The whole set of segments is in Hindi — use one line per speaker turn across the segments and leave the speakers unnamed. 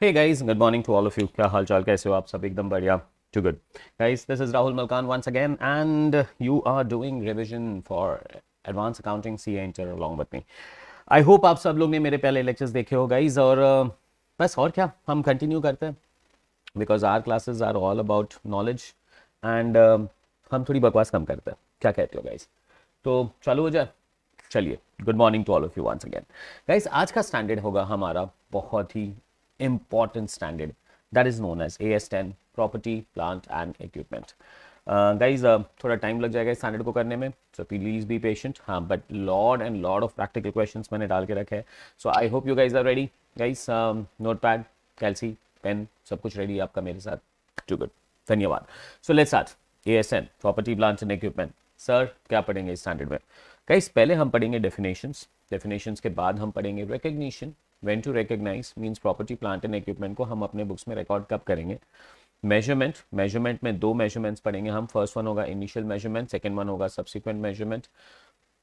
Hey guys, good morning to all of you. क्या हाल चाल कैसे हो आप सब? एकदम बढ़िया. Too good. Guys, this is Rahul Malkan once again and you are doing revision for Advanced Accounting CA Inter along with me. I hope आप सब लोग ने मेरे पहले लेक्चर्स देखे हो गाइज और बस और क्या हम कंटिन्यू करते हैं because our classes are all about knowledge and हम थोड़ी बकवास कम करते हैं. क्या कहते हो गाइज? तो चालू हो जाए. चलिए, good morning to all of you once again. Guys, आज का स्टैंडर्ड होगा हमारा बहुत ही important standard that is known as AS10 property plant and equipment. Guys, थोड़ा टाइम लग जाएगा इस स्टैंडर्ड को करने में, so please be patient. हाँ, but lot and lot of practical questions मैंने डाल के रखे हैं, so I hope you guys are ready. Guys, notepad, calci, pen, सब कुछ रेडी आपका मेरे साथ? Too good. धन्यवाद. So let's start. AS10 property plant and equipment. Sir क्या पढ़ेंगे इस स्टैंडर्ड में? गाइस, पहले हम पढ़ेंगे डेफिनेशंस के बाद हम पढ़ेंगे recognition. When to recognise means property plant and equipment को हम अपने बुक्स में रिकॉर्ड कब करेंगे. मेजरमेंट में दो मेजरमेंट्स पढ़ेंगे हम. फर्स्ट वन होगा इनिशियल मेजरमेंट, सेकंड वन होगा subsequent measurement.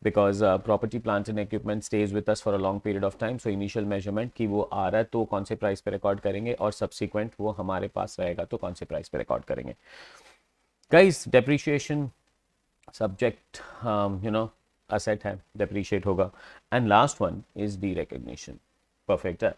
Because property plant and equipment stage with us for a long period of time. So initial measurement की वो आ रहा है तो कौन से प्राइस पे रिकॉर्ड करेंगे, और सब्सिक्वेंट वो हमारे पास रहेगा तो कौन से प्राइस पे रिकॉर्ड करेंगे. गाइस, डेप्रिशिएशन सब्जेक्ट असेट है, डेप्रिशिएट होगा. And last one is derecognition. Perfect है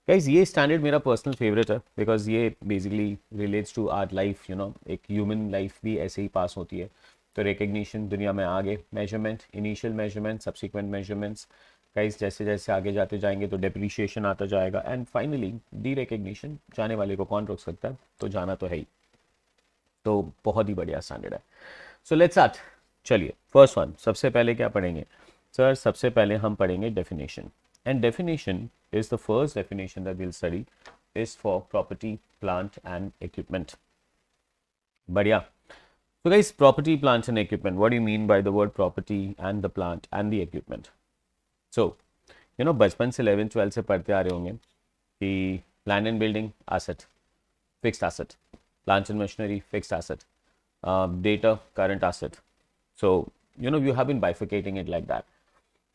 गाइज. ये स्टैंडर्ड मेरा पर्सनल फेवरेट है बिकॉज ये basically relates to our life. एक ह्यूमन लाइफ भी ऐसे ही पास होती है. तो रिकग्निशन दुनिया में आगे, measurement, initial measurement, subsequent measurements. Guys, जैसे जैसे आगे जाते जाएंगे तो डेप्रिशिएशन आता जाएगा. And finally D recognition. जाने वाले को कौन रोक सकता है, तो जाना तो है ही. तो बहुत ही बढ़िया स्टैंडर्ड है. So let's start. चलिए, फर्स्ट वन, सबसे पहले क्या पढ़ेंगे सर? सबसे पहले हम पढ़ेंगे definition. And definition is the first definition that we'll study is for property, plant and equipment. बढ़िया. So guys, property, plant and equipment. What do you mean by the word property and the plant and the equipment? So, बचपन से 11th 12th से पढ़ते आ रहे होंगे कि land and building asset, fixed asset, plant and machinery, fixed asset, data, current asset. So, you have been bifurcating it like that.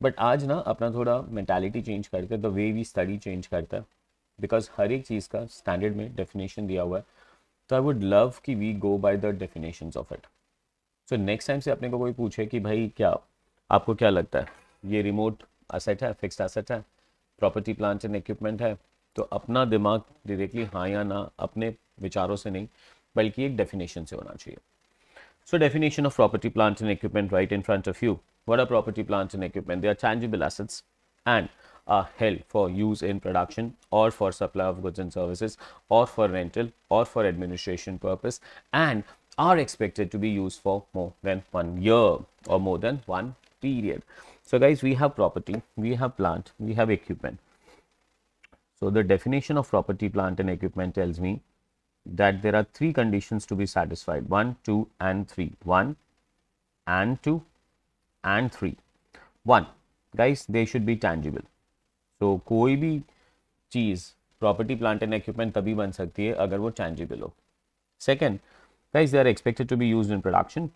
But आज ना अपना थोड़ा मेंटालिटी चेंज करके the way we study change करता है बिकॉज हर एक चीज़ का स्टैंडर्ड में डेफिनेशन दिया हुआ है. तो आई वुड लव कि we go by the definitions of it. So next time से अपने को कोई पूछे कि भाई क्या आपको क्या लगता है, ये रिमोट असेट है, फिक्स्ड असेट है, प्रॉपर्टी प्लांट एंड इक्विपमेंट है, तो अपना दिमाग डायरेक्टली हाँ या ना अपने विचारों से नहीं बल्कि एक डेफिनेशन से होना चाहिए. So definition of property, plant and equipment right in front of you. What are property, plant and equipment? They are tangible assets and are held for use in production or for supply of goods and services or for rental or for administration purpose and are expected to be used for more than 1 year or more than one period. So guys, we have property, we have plant, we have equipment. So the definition of property, plant and equipment tells me that there are three conditions to be satisfied. 1, 2 and 3. 1 and 2 and 3. 1, guys, they should be tangible. So कोई भी चीज़ प्रॉपर्टी प्लांट एंड इक्विपमेंट तभी बन सकती है अगर वो tangible हो. Second, guys, they are expected to be used in production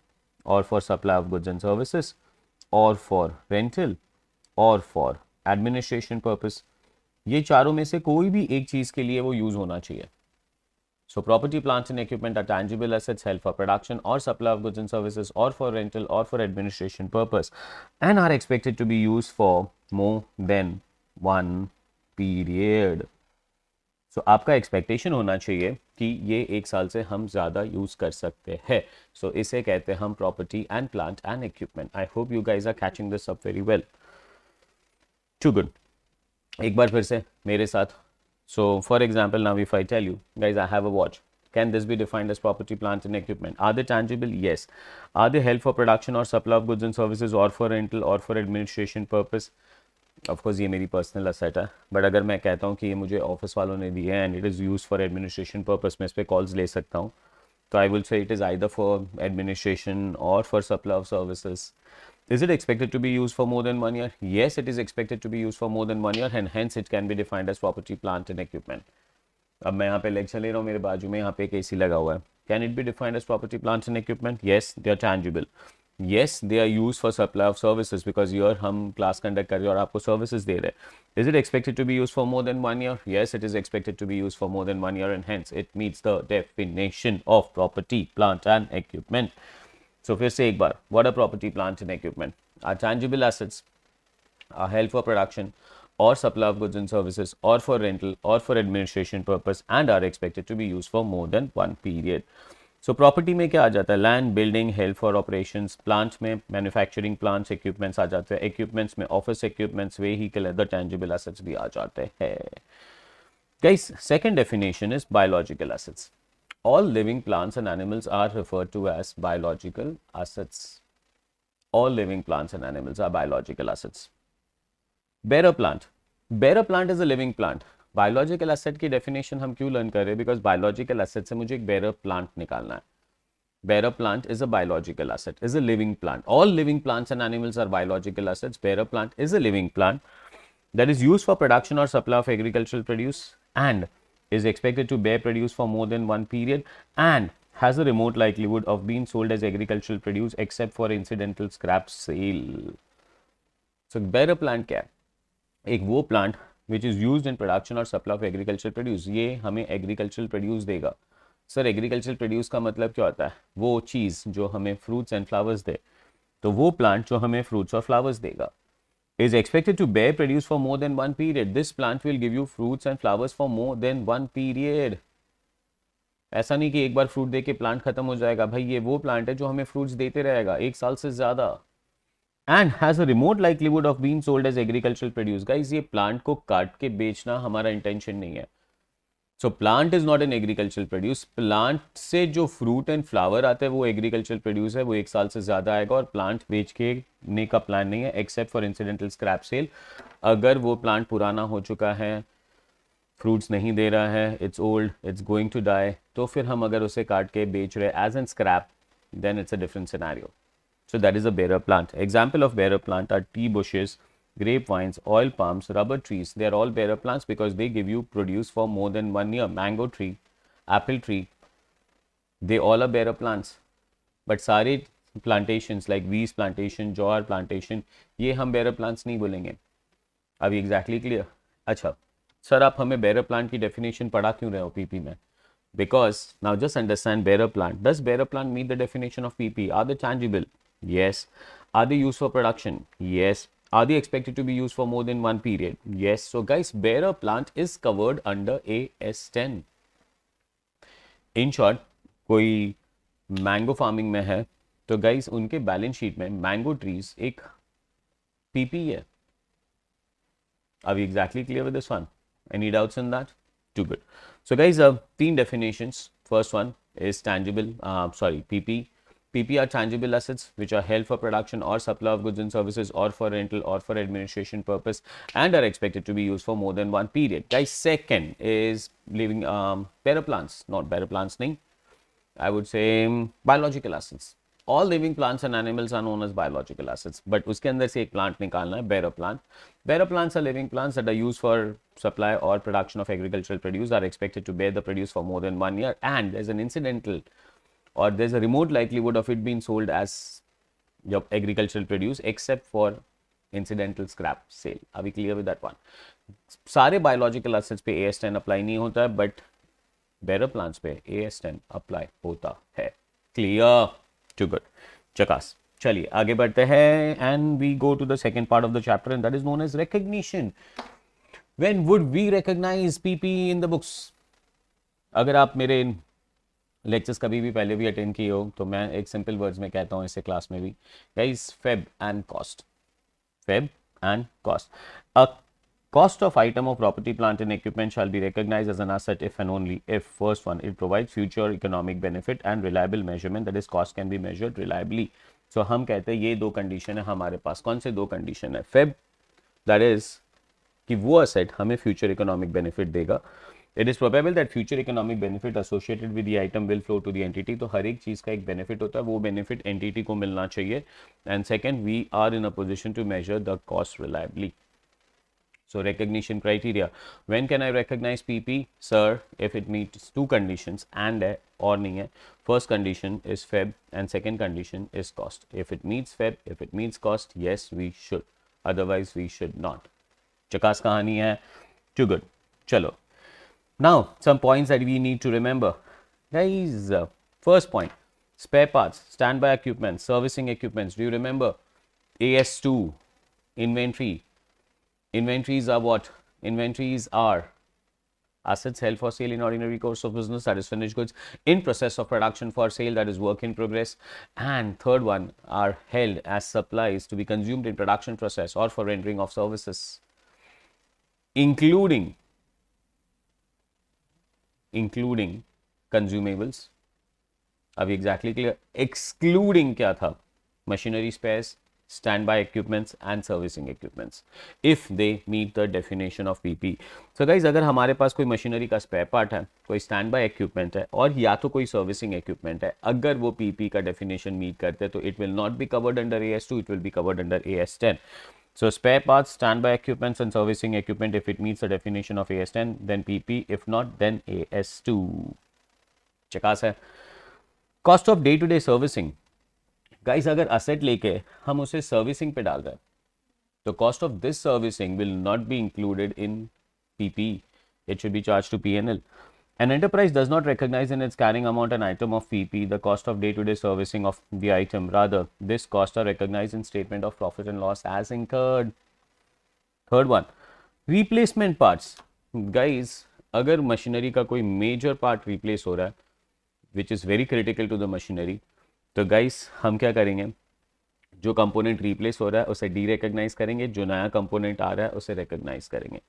or for supply of goods and services or for rental or for administration purpose. ये चारों में से कोई भी एक चीज़ के लिए वो यूज़ होना चाहिए. So property, plants and equipment are tangible assets held for production or supply of goods and services or for rental or for administration purpose and are expected to be used for more than one period. So आपका एक्सपेक्टेशन होना चाहिए कि ये एक साल से हम ज़्यादा यूज़ कर सकते हैं. So इसे कहते हैं हम property and plant and equipment. I hope you guys are catching this up very well. Too good. एक बार फिर से मेरे साथ. So for example, now if I tell you, guys, I have a watch. Can this be defined as property, plant and equipment? Are they tangible? Yes. Are they held for production or supply of goods and services or for rental or for administration purpose? Of course, ये मेरी पर्सनल असेट है. बट अगर मैं कहता हूँ कि ये मुझे ऑफिस वालों ने दी है and it is use for administration purpose, मैं इस पर कॉल्स ले सकता हूँ, तो I will say it is either for administration और for supply of services. Is it expected to be used for more than 1 year? Yes, it is expected to be used for more than 1 year and hence it can be defined as property, plant and equipment. अब मैं यहाँ पे लेक्चर ले रहा हूँ, मेरे बाजू में यहाँ पे एक AC लगा हुआ है. Can it be defined as property, plant and equipment? Yes, they are tangible. yes, they are used for supply of services because here हम class conduct कर रहे हैं और आपको services दे रहे हैं. Is it expected to be used for more than 1 year? Yes, it is expected to be used for more than 1 year and hence it meets the definition of property, plant and equipment. So फिर से एक बार, what are property, plant and equipment? Are tangible assets, are held for production or supply of goods and services or for rental or for administration purpose and are expected to be used for more than one period. So property में क्या आ जाता है? Land, building, held for operations. Plants में manufacturing plants, equipments आ जाते हैं. Equipments में office equipments, vehicle, other tangible assets भी आ जाते हैं. Guys, second definition is biological assets. All living plants and animals are referred to as biological assets. All living plants and animals are biological assets. Bearer plant. Bearer plant is a living plant. Biological asset की डेफिनेशन हम क्यों लर्न कर रहे हैं? बिकॉज बायोलॉजिकल एसेट से मुझे एक बेरर प्लांट निकालना है. Bearer plant is a biological asset, is a living plant. All living plants and animals are biological assets. Bearer plant is a living plant that is used for production or supply of agricultural produce and is expected to bear produce for more than one period and has a remote likelihood of being sold as agricultural produce except for incidental scrap sale. So bearer plant क्या है? एक वो plant which is used in production और सप्लाई ऑफ एग्रीकल्चर प्रोड्यूस, ये हमें एग्रीकल्चरल प्रोड्यूस देगा. सर एग्रीकल्चरल प्रोड्यूस का मतलब क्या होता है? वो चीज़ जो हमें फ्रूट्स एंड फ्लावर्स दे. तो वो प्लांट जो हमें फ्रूट्स और फ्लावर्स देगा is expected to bear produce for more than one period. This plant will give you fruits and flowers for more than one period. ऐसा नहीं कि एक बार फ्रूट दे के प्लांट खत्म हो जाएगा. भाई ये वो प्लांट है जो हमें फ्रूट्स देते रहेगा 1 साल से ज़्यादा. And has a remote likelihood of being sold as agricultural produce. Guys ये प्लांट को काट के बेचना हमारा इंटेंशन नहीं है. So plant is not an agricultural produce. Plant से जो फ्रूट एंड फ्लावर आता है वो एग्रीकल्चरल प्रोड्यूस है, वो 1 साल से ज़्यादा आएगा और प्लांट बेच के ने का प्लान नहीं है except for incidental scrap sale. अगर वो प्लांट पुराना हो चुका है, फ्रूट्स नहीं दे रहा है, it's old, it's going to die, तो फिर हम अगर उसे काट के बेच रहे as an scrap, then it's a different scenario. So that is a bearer plant. Example of bearer plant are tea bushes, grapevines, oil palms, rubber trees. They are all bearer plants because they give you produce for more than 1 year. Mango tree, apple tree, they all are bearer plants. But सारे plantations like Wees plantation, Jowar plantation, ये हम bearer plants नहीं बोलेंगे. अभी exactly clear? अच्छा सर आप हमें bearer plant की definition पढ़ा क्यों रहे हो PP में? Because now just understand bearer plant. Does bearer plant meet the definition of PP? Are they tangible? Yes. Are they used for production? Yes. Are they expected to be used for more than one period? Yes. So guys, bearer plant is covered under AS10. In short, कोई मैंगो फार्मिंग में है तो गाइस उनके बैलेंस शीट में मैंगो ट्रीज एक पीपी है. Are we exactly clear with this one? Any doubts in that? Too good. So guys, 3 definitions. First one is tangible, PP. PP are tangible assets which are held for production or supply of goods and services or for rental or for administration purpose and are expected to be used for more than one period. Guys, second is living bearer plants, not bearer plants nahi. I would say biological assets. All living plants and animals are known as biological assets, but उसके अंदर से एक plant निकालना है, bearer plant. Bearer plants are living plants that are used for supply or production of agricultural produce, are expected to bear the produce for more than 1 year, and there's an incidental or there's a remote likelihood of it being sold as your agricultural produce except for incidental scrap sale. Are we clear with that one? सारे biological assets पे AS10 अप्लाई नहीं होता है, बट bearer plants पे AS10 अप्लाई होता है. क्लियर? Too good. चकास. चलिए आगे बढ़ते हैं and we go to the second part of the chapter and that is known as recognition. When would we recognize PP in the books? अगर आप मेरे लेक्चर्स कभी भी पहले भी अटेंड किए हो तो मैं एक सिंपल वर्ड्स में कहता हूँ इसे क्लास में भी. Guys, Feb and cost. Feb and cost. A cost of item of property, plant and equipment shall be recognized as an asset if and only if first one, it provides future economic benefit and reliable measurement, that is cost can be measured reliably. So हम कहते हैं ये 2 कंडीशन है हमारे पास. कौन से 2 कंडीशन है? फेब, दैट इज कि वो असेट हमें फ्यूचर इकोनॉमिक बेनिफिट देगा. It is probable that future economic benefit associated with the item will flow to the entity. तो हर एक चीज़ का एक बेनिफिट होता है, वो बेनिफिट एंटिटी को मिलना चाहिए. And second, we are in a position to measure the cost reliably. So recognition criteria. When can I recognize PP? Sir, if it meets two conditions and है और नहीं है. First condition is Feb and second condition is cost. If it meets Feb, if it meets cost, yes we should. Otherwise we should not. चकास कहानी है. Too good. चलो. Now some points that we need to remember. Guys, first point. Spare parts, standby equipment, servicing equipments. Do you remember? AS2, inventory. Inventories are what? Inventories are assets held for sale in ordinary course of business, that is finished goods in process of production for sale, that is work in progress. And third one are held as supplies to be consumed in production process or for rendering of services, including consumables. Are we exactly clear? Excluding क्या था? Machinery spares, standby equipments and servicing equipments, if they meet the definition of PP. So guys, अगर हमारे पास कोई मशीनरी का स्पेयर पार्ट है, कोई स्टैंड बाय इक्विपमेंट है और या तो कोई सर्विसिंग इक्विपमेंट है, अगर वो PP का डेफिनेशन मीट करते हैं तो it will not be covered under AS2, it will be covered under AS10. So spare parts, standby equipments and servicing equipment, if it meets the definition of AS10, then PP. If not, then AS2. चकास है. Cost of day-to-day servicing. Guys, अगर असेट लेके हम उसे सर्विसिंग पे डाल रहे हैं तो cost of this servicing will not be included in PP. It should be charge to PNL. An enterprise does not recognize in its carrying amount an item of PP the cost of day-to-day servicing of the item. Rather, this costs are recognized in statement of profit and loss as incurred. Third one, replacement parts. Guys, अगर मशीनरी का कोई मेजर पार्ट रिप्लेस हो रहा है which is very critical to the machinery, तो गाइस हम क्या करेंगे? जो कंपोनेंट रिप्लेस हो रहा है उसे डी रिकग्नाइज करेंगे, जो नया कंपोनेंट आ रहा है उसे रिकग्नाइज करेंगे.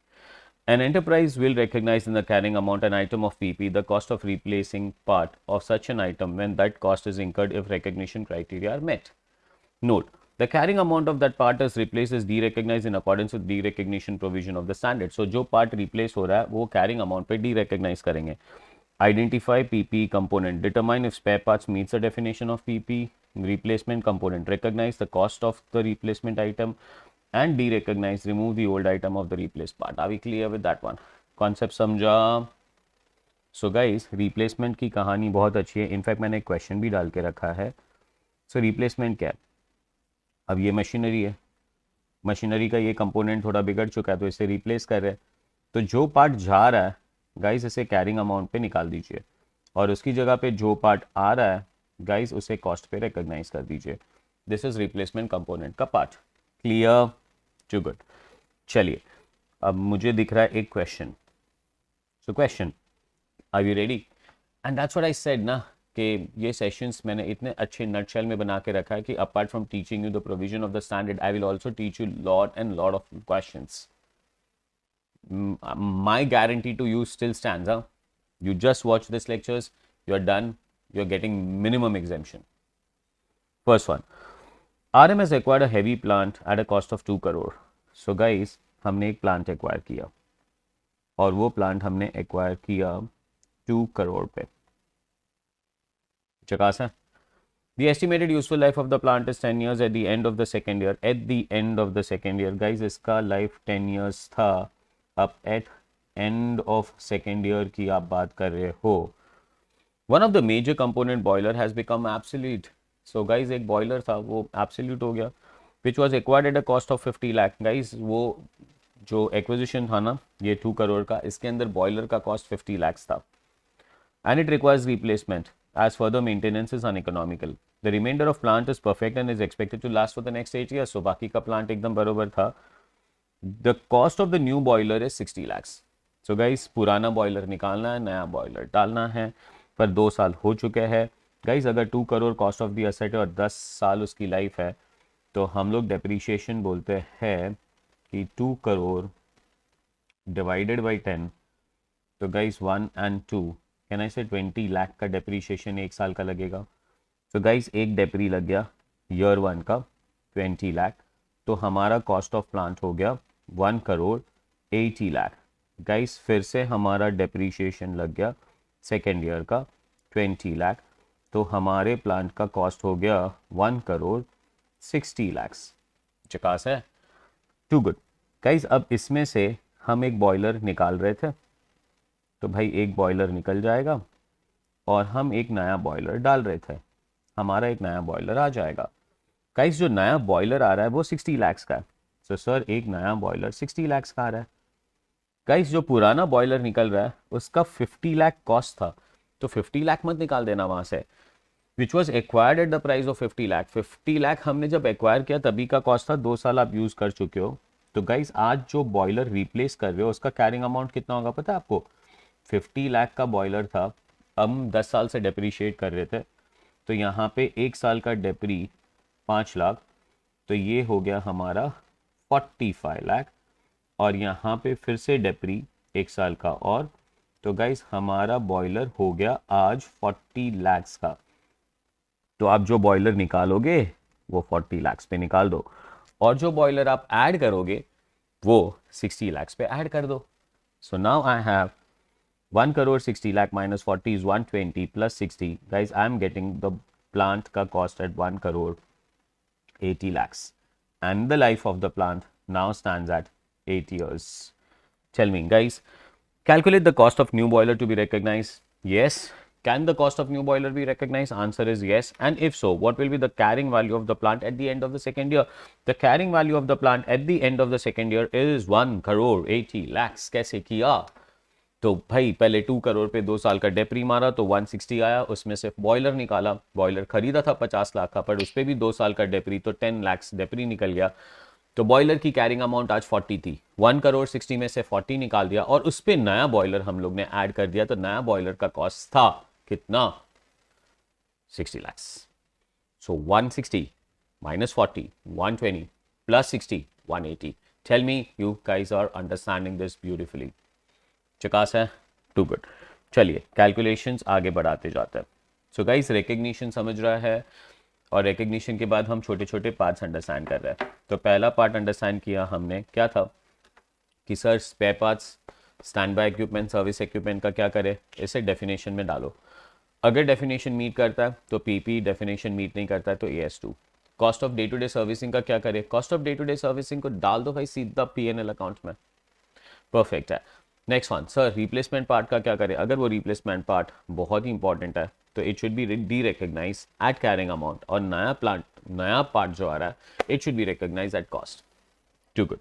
An enterprise will recognize in the carrying amount an item of PP the cost of replacing part of such an item when that cost is incurred if recognition criteria are met. Note, the carrying amount of that part is replaced is derecognized in accordance with derecognition provision of the standard. So जो part replace हो रहा है वो carrying amount पे derecognize करेंगे. Identify PP component. Determine if spare parts meets the definition of PP. Replacement component. Recognize the cost of the replacement item and derecognize, remove the old item of the replaced part. Are we clear with that one? Concept समझा? So guys, replacement की कहानी बहुत अच्छी है. इनफैक्ट मैंने एक क्वेश्चन भी डाल के रखा है. So replacement क्या है? अब ये मशीनरी है, मशीनरी का ये कंपोनेंट थोड़ा बिगड़ चुका है तो इसे रिप्लेस कर रहे हैं. तो जो पार्ट जा रहा है गाइस इसे कैरिंग अमाउंट पे निकाल दीजिए और उसकी जगह पे जो पार्ट आ रहा है गाइस उसे कॉस्ट पे रिकॉग्नाइज कर दीजिए. दिस इज रिप्लेसमेंट कंपोनेंट का पार्ट. क्लियर? Too good. चलिए, अब मुझे दिख रहा है एक question. So question, are you ready? And that's what I said ना कि ये सेशंस मैंने इतने अच्छे नटशेल में बना के रखा है कि apart from teaching you the provision of the standard I will also teach you lot and lot of questions. My guarantee to you still stands. You just watch this lectures, you're done, you're getting minimum exemption. First one, RM has acquired a heavy plant at a cost of 2 crore. So guys, हमने एक plant acquire किया और वो plant हमने acquire किया 2 crore पे. चकास है? The estimated useful life of the plant is 10 years at the end of the second year. At the end of the second year, guys, इसका life 10 years था. अब at end of second year की आप बात कर रहे हो. One of the major component boiler has become absolute. So guys एक बॉयलर था वो एब्सोल्यूट हो गया which was acquired at a cost of 50 lakh. Guys वो जो एक्विजिशन था ना ये 2 करोड़ का, इसके अंदर बॉयलर का कॉस्ट 50 लाख था. And it requires replacement as further maintenance is uneconomical. The reminder of plant is perfect and is expected to last for the next 8 years. So बाकी का प्लांट एकदम बरोबर था. The cost of the new boiler is 60 lakhs. So guys, पुराना बॉयलर निकालना है, नया बॉयलर डालना है, पर 2 साल हो चुके हैं. गाइज अगर 2 crore cost of the asset और 10 साल उसकी लाइफ है तो हम लोग डेप्रीशिएशन बोलते हैं कि 2 करोड़ डिवाइडेड बाई 10. तो गाइज 1 and 2 कैन आई से 20 लाख का डेप्रीशिएशन 1 साल का लगेगा. तो गाइज एक डेप्री लग गया ईयर 1 का 20 लाख. तो हमारा कॉस्ट ऑफ प्लांट हो गया 1 करोड़ 80 लाख. गाइस फिर से हमारा डेप्रीशिएशन लग गया सेकेंड ईयर का 20 लाख. तो हमारे प्लांट का कॉस्ट हो गया 1 करोड़ 60 लाख. चकास है? Too good. गाइस अब इसमें से हम एक बॉयलर निकाल रहे थे, तो भाई एक बॉयलर निकल जाएगा और हम एक नया बॉयलर डाल रहे थे, हमारा एक नया बॉयलर आ जाएगा। गाइस जो नया बॉयलर आ रहा है वो 60 लाख का है। तो सर एक नया बॉयलर 60 लाख का आ रहा है। गाइस जो पुराना बॉयलर निकल रहा है उसका 50 लाख कॉस्ट था, तो 50 लाख मत निकाल देना वहां से, विच was acquired at the price of 50 lakh. 50 lakh हमने जब एक्वायर किया तभी का कॉस्ट था, 2 साल आप यूज कर चुके हो। तो गाइस आज जो बॉयलर रिप्लेस कर रहे हो उसका कैरिंग अमाउंट कितना होगा पता है आपको? 50 लाख का बॉयलर था, हम 10 साल से डेप्रीशिएट कर रहे थे, तो यहाँ पे 1 साल का डेप्री 5 लाख, तो ये हो गया हमारा 45 लाख, और यहाँ पे फिर से डेप्री 1 साल का, और तो गाइस हमारा बॉयलर हो गया आज 40 लाख का। तो आप जो बॉयलर निकालोगे वो 40 लाख पे निकाल दो, और जो बॉयलर आप ऐड करोगे वो 60 लाख पे ऐड कर दो। So now I have 1 crore 60 lakh minus 40 is 120 plus 60. Guys, I am getting the plant ka cost at 1 crore 80 lakhs. And the life of the plant now stands at 8 years. Tell me, guys, calculate the cost of new boiler to be recognized. Yes. Can the cost of new boiler be recognized? Answer is yes. And if so, what will be the carrying value of the plant at the end of the second year? The carrying value of the plant at the end of the second year is 1 crore 80 lakhs. कैसे किया? तो भाई पहले 2 करोड़ पे 2 साल का डेप्री मारा तो 160 आया, उसमें से बॉयलर निकाला, बॉयलर खरीदा था 50 लाख का, पर उस पर भी 2 साल का डेप्री, तो 10 लाख डेप्री निकल गया। तो बॉयलर की कैरिंग अमाउंट आज 40 थी, 1 करोड़ 60 में से 40 निकाल दिया और उस पर नया बॉयलर हम लोग ने ऐड कर दिया, तो नया बॉयलर का कॉस्ट था कितना? 60 लाख। सो 160 minus 40 120 plus 60 180. Tell me you guys are understanding this beautifully. चकास है, टू गुड। चलिए कैलकुलेशंस आगे बढ़ाते जाते हैं। सो गाइस रिकग्निशन समझ रहा है, और रिकग्निशन के बाद हम छोटे छोटे पार्ट्स अंडरस्टैंड कर रहे हैं। तो पहला पार्ट अंडरस्टैंड किया हमने, क्या था कि sir spare parts, stand by equipment, service equipment का क्या करे, इसे डेफिनेशन में डालो। अगर डेफिनेशन मीट करता है तो पीपी, डेफिनेशन मीट नहीं करता है तो AS2। Cost of day to day servicing का क्या करे, cost of day to day servicing को डाल दो भाई सीधा P&L अकाउंट में, परफेक्ट है। Next one, sir replacement part का क्या करें, अगर वो रिप्लेसमेंट पार्ट बहुत ही इंपॉर्टेंट है तो it should be derecognise at carrying amount, और नया पार्ट जो आ रहा है it should be recognise at cost. Too good.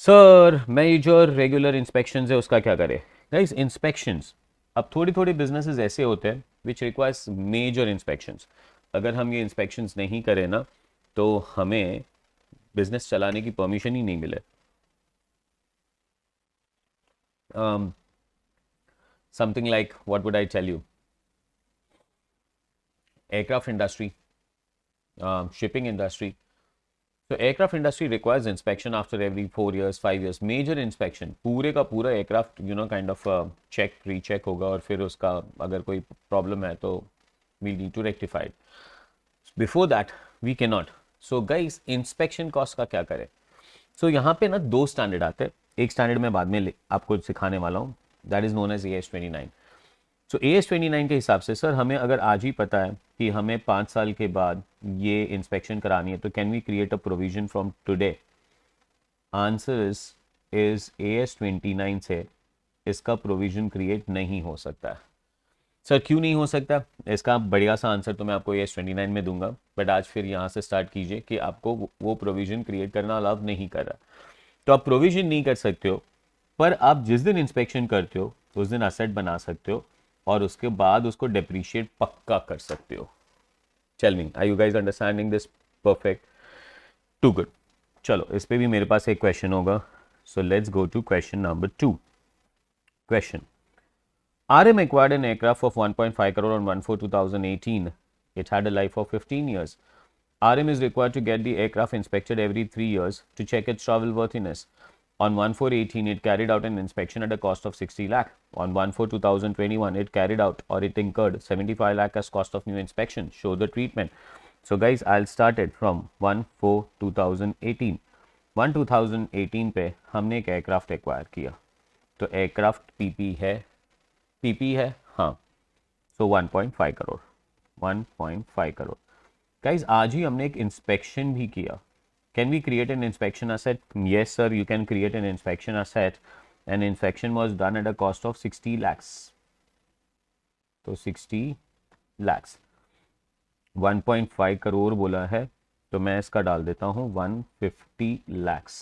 Sir major regular inspection है उसका क्या करें? गाइस इंस्पेक्शंस, अब थोड़ी थोड़ी बिजनेसेस ऐसे होते हैं विच रिक्वायर्स मेजर इंस्पेक्शंस। अगर हम ये इंस्पेक्शंस नहीं करें ना तो हमें बिजनेस चलाने की परमिशन ही नहीं मिले। Something like, what would I tell you? Aircraft industry, shipping industry. So aircraft industry requires inspection after every 4 years, 5 years. Major inspection, पूरे का पूरा aircraft, kind of check, recheck होगा, और फिर उसका अगर कोई problem है तो we need to rectify it. Before that, we cannot. So guys, inspection cost का क्या करें? So यहाँ पे ना 2 स्टैंडर्ड आते हैं, एक स्टैंडर्ड में बाद में आपको सिखाने वाला हूँ, that is known as AS29। So AS29 के हिसाब से सर हमें अगर आज ही पता है कि हमें 5 साल के बाद ये इंस्पेक्शन करानी है, तो can we create a provision from today? Answer is AS29 से इसका प्रोविजन क्रिएट नहीं हो सकता है। सर क्यों नहीं हो सकता? इसका बढ़िया सा आंसर तो मैं आपको AS29 में दूंगा, बट आज फिर यहाँ से स्टार्ट कीजिए कि आपको वो प्रोविजन क्रिएट करना अलाउ नहीं कर रहा। तो आप प्रोविजन नहीं कर सकते हो, पर आप जिस दिन इंस्पेक्शन करते हो उस दिन असेट बना सकते हो और उसके बाद उसको डेप्रीशिएट पक्का कर सकते हो। Tell me, are you guys understanding this? Perfect, too good. चलो इस पे भी मेरे पास एक क्वेश्चन होगा, so let's go to question number 2। Question, RM acquired an aircraft of 1.5 crore on 1/4/2018. It had a life of 15 years. RM is required to get the aircraft inspected every 3 years to check its travelworthiness. On 1/4/18, it carried out an inspection at a cost of 60 lakh. On 1/4/2021, it carried out or it incurred 75 lakh as cost of new inspection. Show the treatment. So guys, I'll start it from 1/4/2018. 1/2018 पे हमने एक एयरक्राफ्ट एक्वायर किया, तो एयरक्राफ्ट पीपी है, हाँ, सो 1.5 करोड़। गाइज आज ही हमने एक इंस्पेक्शन भी किया, Can we create an inspection asset? Yes, sir, you can create an inspection asset. And inspection was done at a cost of 60 lakhs. तो 60 lakhs 1.5 करोड़ बोला है, तो मैं इसका डाल देता हूँ 150 lakhs.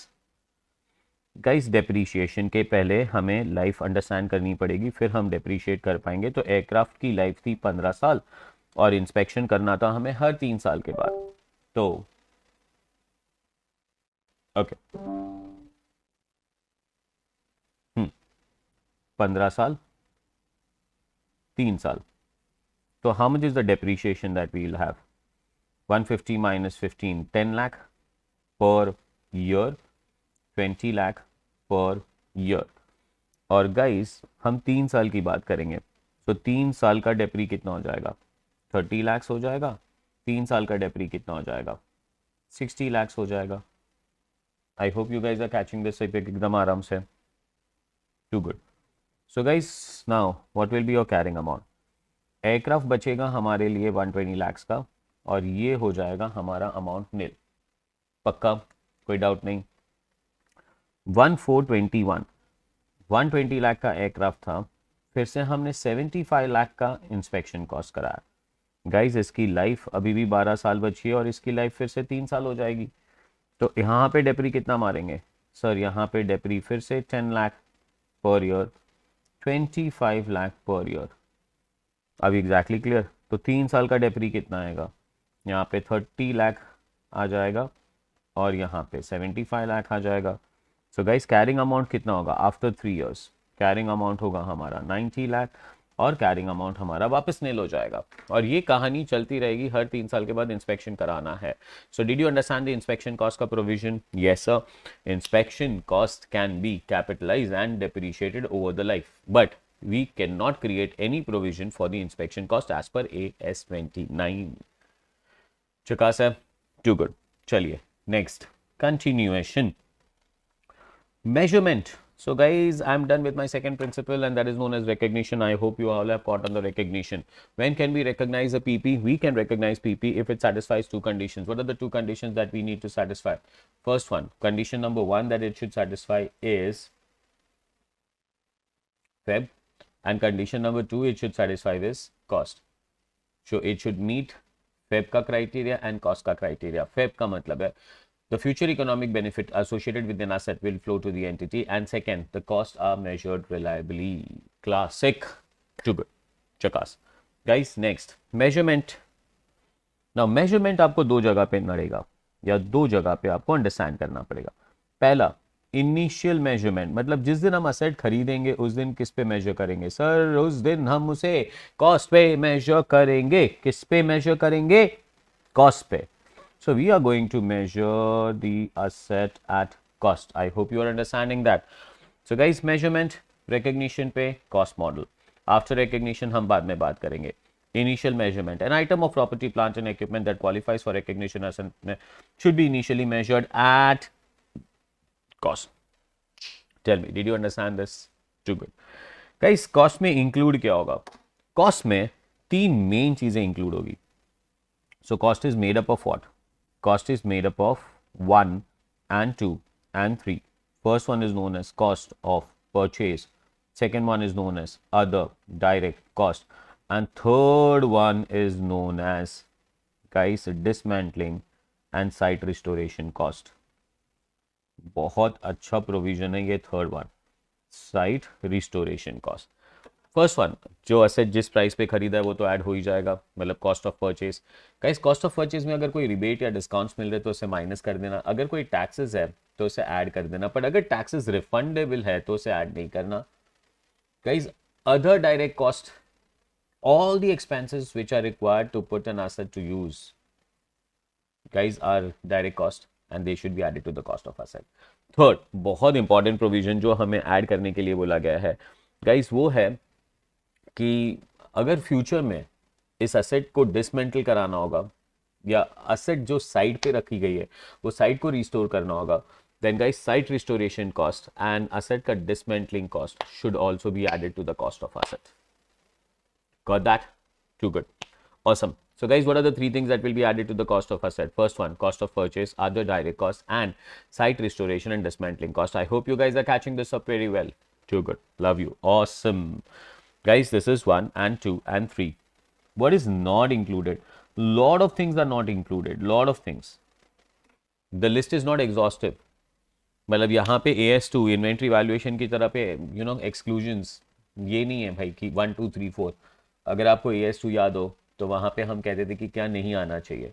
गाइस डेप्रीशिएशन के पहले हमें लाइफ अंडरस्टैंड करनी पड़ेगी, फिर हम डेप्रीशिएट कर पाएंगे. तो एयरक्राफ्ट की लाइफ थी 15 साल और इंस्पेक्शन करना था हमें हर 3 साल के बाद. तो ओके 15 साल 3 साल. तो how much is the depreciation that we will have? 150 minus 15, 10 lakh per year, 20 lakh per year. और गाइस हम 3 साल की बात करेंगे, तो 3 साल का डेप्री कितना हो जाएगा? 30 lakhs हो जाएगा. 3 साल का डेप्री कितना हो जाएगा? 60 lakhs हो जाएगा. I hope you guys are catching this एकदम आराम से. Too good. So guys now what will be your carrying amount? Aircraft बचेगा हमारे लिए 120 lakhs का, और ये हो जाएगा हमारा अमाउंट नील. पक्का? कोई डाउट नहीं. 120 लाख का एयरक्राफ्ट था, फिर से हमने 75 लाख का इंस्पेक्शन कॉस्ट कराया. गाइज इसकी लाइफ अभी भी 12 साल बची है और इसकी लाइफ फिर से 3 साल हो जाएगी. तो यहाँ पे डेप्री कितना मारेंगे सर? यहाँ पे डेप्री फिर से 10 lakh per year, 25 lakh per year. अभी एग्जैक्टली क्लियर? तो 3 साल का डेप्री कितना आएगा? यहाँ पे 30 लाख आ जाएगा और यहाँ पे 75 लाख आ जाएगा. सो गाइस कैरिंग अमाउंट कितना होगा आफ्टर 3 इयर्स? कैरिंग अमाउंट होगा हमारा 90 लाख और कैरिंग अमाउंट हमारा वापस नील हो जाएगा. और ये कहानी चलती रहेगी, हर 3 साल के बाद इंस्पेक्शन कराना है. So did you understand the inspection cost का provision? Yes sir. Inspection cost can be capitalize and depreciated over the life, but we cannot create any provision for the inspection cost as per AS 29. चकास है? Too good. चलिए next continuation. Measurement. So guys, I'm done with my second principle, and that is known as recognition. I hope you all have caught on the recognition. When can we recognize a PP? We can recognize PP if it satisfies 2 conditions. What are the 2 conditions that we need to satisfy? First one, condition number 1 that it should satisfy is Feb. And condition number 2, it should satisfy this cost. So it should meet FEB का criteria and cost का criteria. FEB का मतलब है the future economic benefit associated with an asset will flow to the entity, and second, the costs are measured reliably. Classic. Too good. चकास. Guys, next measurement. Now measurement आपको 2 जगह पे नड़ेगा या 2 जगह पे आपको अंडरस्टैंड करना पड़ेगा. पहला, इनिशियल मेजरमेंट, मतलब जिस दिन हम असेट खरीदेंगे उस दिन किस पे मेजर करेंगे? सर उस दिन हम उसे कॉस्ट पे मेजर करेंगे. किस पे मेजर करेंगे? कॉस्ट पे. So we are going to measure the asset at cost. I hope you are understanding that. So guys measurement recognition पे कॉस्ट मॉडल. आफ्टर रिकॉग्निशन हम बाद में बात करेंगे. Initial measurement. An item of property, plant and equipment that qualifies for recognition as should be initially measured at cost. Tell me, did you understand this? Too good. Guys, cost में include क्या होगा? Cost में 3 main चीजें include होगी. So cost is made up of what? Cost is made up of 1 and 2 and 3. First one is known as cost of purchase. Second one is known as other direct cost. And third one is known as, guys, dismantling and site restoration cost. बहुत अच्छा प्रोविजन है ये third one, site restoration cost. First one, जो असेट जिस प्राइस पे खरीदा है वो तो ऐड हो ही जाएगा, मतलब cost of purchase. Guys cost of purchase में अगर कोई रिबेट या डिस्काउंट्स मिल रहे तो उसे माइनस कर देना. अगर कोई टैक्सेस है तो उसे ऐड कर देना, बट अगर टैक्सेस रिफंडेबल है तो उसे ऐड नहीं करना. Guys other direct cost, all the expenses which are required to put an asset to use, guys, are direct cost and they should be added to the cost of asset. Third, बहुत इंपॉर्टेंट प्रोविजन जो हमें ऐड करने के लिए बोला गया है गाइस, वो है कि अगर फ्यूचर में इस असेट को डिसमेंटल कराना होगा या असेट जो साइट पे रखी गई है वो साइट को रिस्टोर करना होगा, then guys site restoration cost and asset का dismantling cost should also be added to the cost of asset. Got that? Too good. Awesome. So guys, what are the three things that will be added to the cost of asset? First one, cost of purchase, other direct costs, and site restoration and dismantling cost. I hope you guys are catching this up very well. Too good. Love you. Awesome. Guys, this is 1 and 2 and 3. What is not included? Lot of things are not included. Lot of things. The list is not exhaustive. मतलब यहाँ पे AS2 इन्वेंट्री वैल्यूएशन की तरह पे एक्सक्लूजन्स ये नहीं है भाई कि 1 2 3 4. अगर आपको AS2 याद हो तो वहाँ पे हम कहते थे कि क्या नहीं आना चाहिए.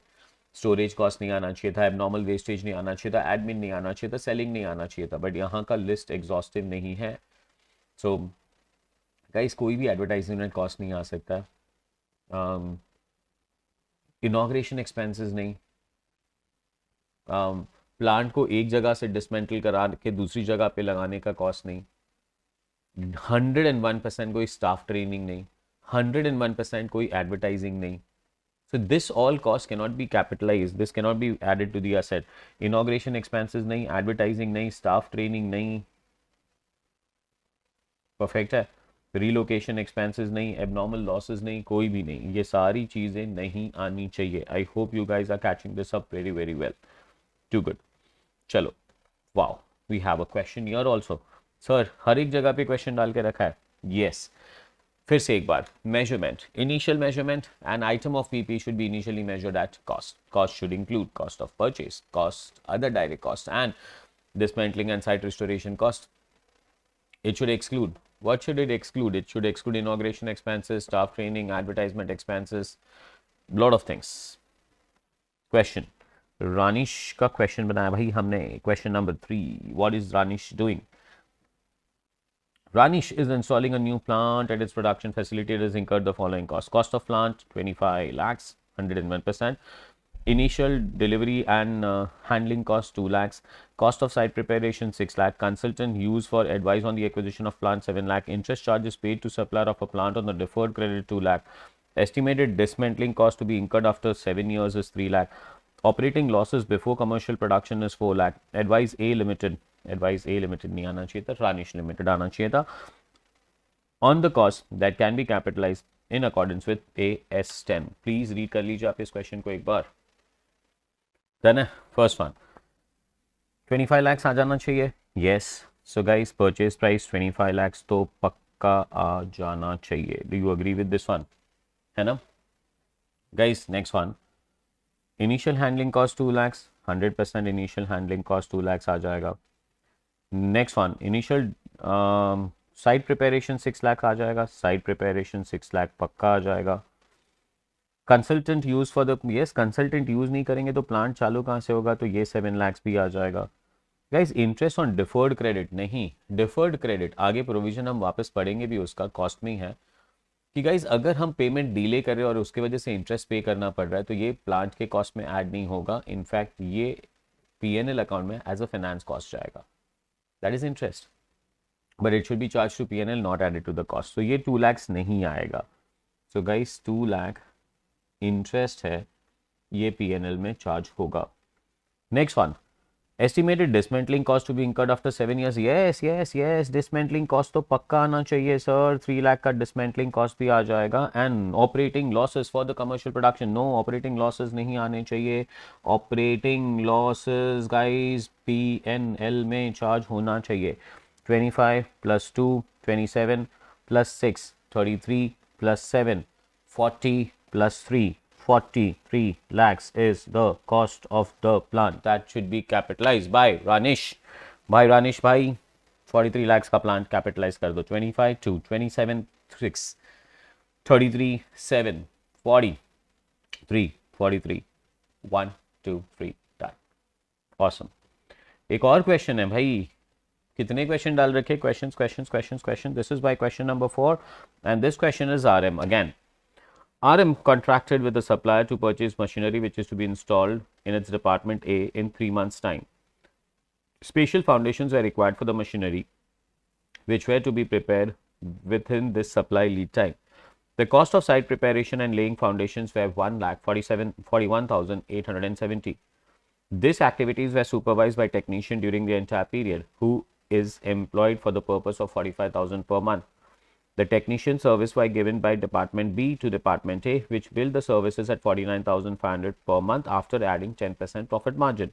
स्टोरेज कॉस्ट नहीं आना चाहिए था, एबनॉर्मल वेस्टेज नहीं आना चाहिए था, एडमिन नहीं आना चाहिए था, सेलिंग नहीं आना चाहिए था. बट यहाँ का लिस्ट एग्जॉस्टिव नहीं है. सो गाइस, कोई भी एडवर्टाइजमेंट कॉस्ट नहीं आ सकता. इनॉग्रेशन एक्सपेंसेस नहीं. प्लांट को एक जगह से डिसमेंटल करा के दूसरी जगह पे लगाने का कॉस्ट नहीं. 101% कोई स्टाफ ट्रेनिंग नहीं. 101% कोई एडवर्टाइजिंग नहीं. So this all cost cannot be capitalized. This cannot be added to the asset. Inauguration expenses नहीं, advertising नहीं, staff training नहीं. Perfect है. Relocation expenses नहीं, abnormal losses नहीं, कोई भी नहीं. ये सारी चीजें नहीं आनी चाहिए. I hope you guys are catching this up very very well. Too good. चलो. Wow. We have a question here also. Sir, हर एक जगह पे question डाल के रखा है. Yes. फिर से एक बार, measurement, initial measurement, an item of PP should be initially measured at cost. Cost should include cost of purchase, cost, other direct costs, and dismantling and site restoration cost. It should exclude. What should it exclude? It should exclude inauguration expenses, staff training, advertisement expenses, lot of things. Question. Ranish का question बनाया भाई हमने. Question number 3. What is Ranish doing? Ranish is installing a new plant at its production facility. It has incurred the following costs. Cost of plant 25 lakhs, 101%. Initial delivery and handling cost 2 lakhs. Cost of site preparation 6 lakh. Consultant used for advice on the acquisition of plant 7 lakh. Interest charges paid to supplier of a plant on the deferred credit 2 lakh. Estimated dismantling cost to be incurred after 7 years is 3 lakh. Operating losses before commercial production is 4 lakh. Advise A Limited. Advise A Limited नहीं आना चाहिए था, Ranish Limited आना चाहिए था. On the cost that can be capitalized in accordance with AS10. Please read कर लीजिए आप इस क्वेश्चन को एक बार. Done है. First one. 25 lakhs आ जाना चाहिए. Yes. So guys, purchase price 25 lakhs तो पक्का आ जाना चाहिए. Do you agree with this one? है ना? Guys, next one. Initial handling cost 2 lakhs. 100% initial handling cost 2 lakhs आ जाएगा. Next one, initial site preparation 6 lakh आ जाएगा. Site preparation 6 lakh पक्का आ जाएगा. Consultant use for the, yes, consultant use नहीं करेंगे तो plant चालू कहाँ से होगा, तो ये 7 lakhs भी आ जाएगा. Guys, interest on deferred credit नहीं. Deferred credit आगे provision हम वापस पढ़ेंगे भी, उसका cost में है कि गाइज अगर हम पेमेंट डिले कर रहे हैं और उसकी वजह से इंटरेस्ट पे करना पड़ रहा है तो ये प्लांट के कॉस्ट में ऐड नहीं होगा. इनफैक्ट ये पीएनएल अकाउंट में एज अ फाइनेंस कॉस्ट जाएगा. That is interest, but it should be charge to PNL, not added to the cost. तो ये 2 lakhs नहीं आएगा. सो गाइज 2 lakh इंटरेस्ट है, ये पीएनएल में चार्ज होगा. Next one, estimated dismantling cost to be incurred after 7 years. yes, dismantling cost तो पक्का आना चाहिए सर. 3 lakh का dismantling cost भी आ जाएगा. and operating losses for the commercial production, no, operating losses नहीं आने चाहिए. operating losses guys PNL में चार्ज होना चाहिए. 25 plus 2 27 plus 6 33 plus 7 40 plus 3 43 lakhs is the cost of the plant that should be capitalized by Ranish. By Ranish bhai, 43 lakhs का plant capitalize कर दो. 25 2 27 6 33 7 40 3 43 1 2 3 done. Awesome. एक और क्वेश्चन है भाई. कितने क्वेश्चन डाल रखे? Question. This is by question number 4 and this question is RM again. RM contracted with the supplier to purchase machinery which is to be installed in its department A in 3 months' time. Special foundations were required for the machinery which were to be prepared within this supply lead time. The cost of site preparation and laying foundations were 1,41,870. These activities were supervised by technician during the entire period who is employed for the purpose of 45,000 per month. The technician service was given by Department B to Department A, which billed the services at 49,500 per month after adding 10% profit margin.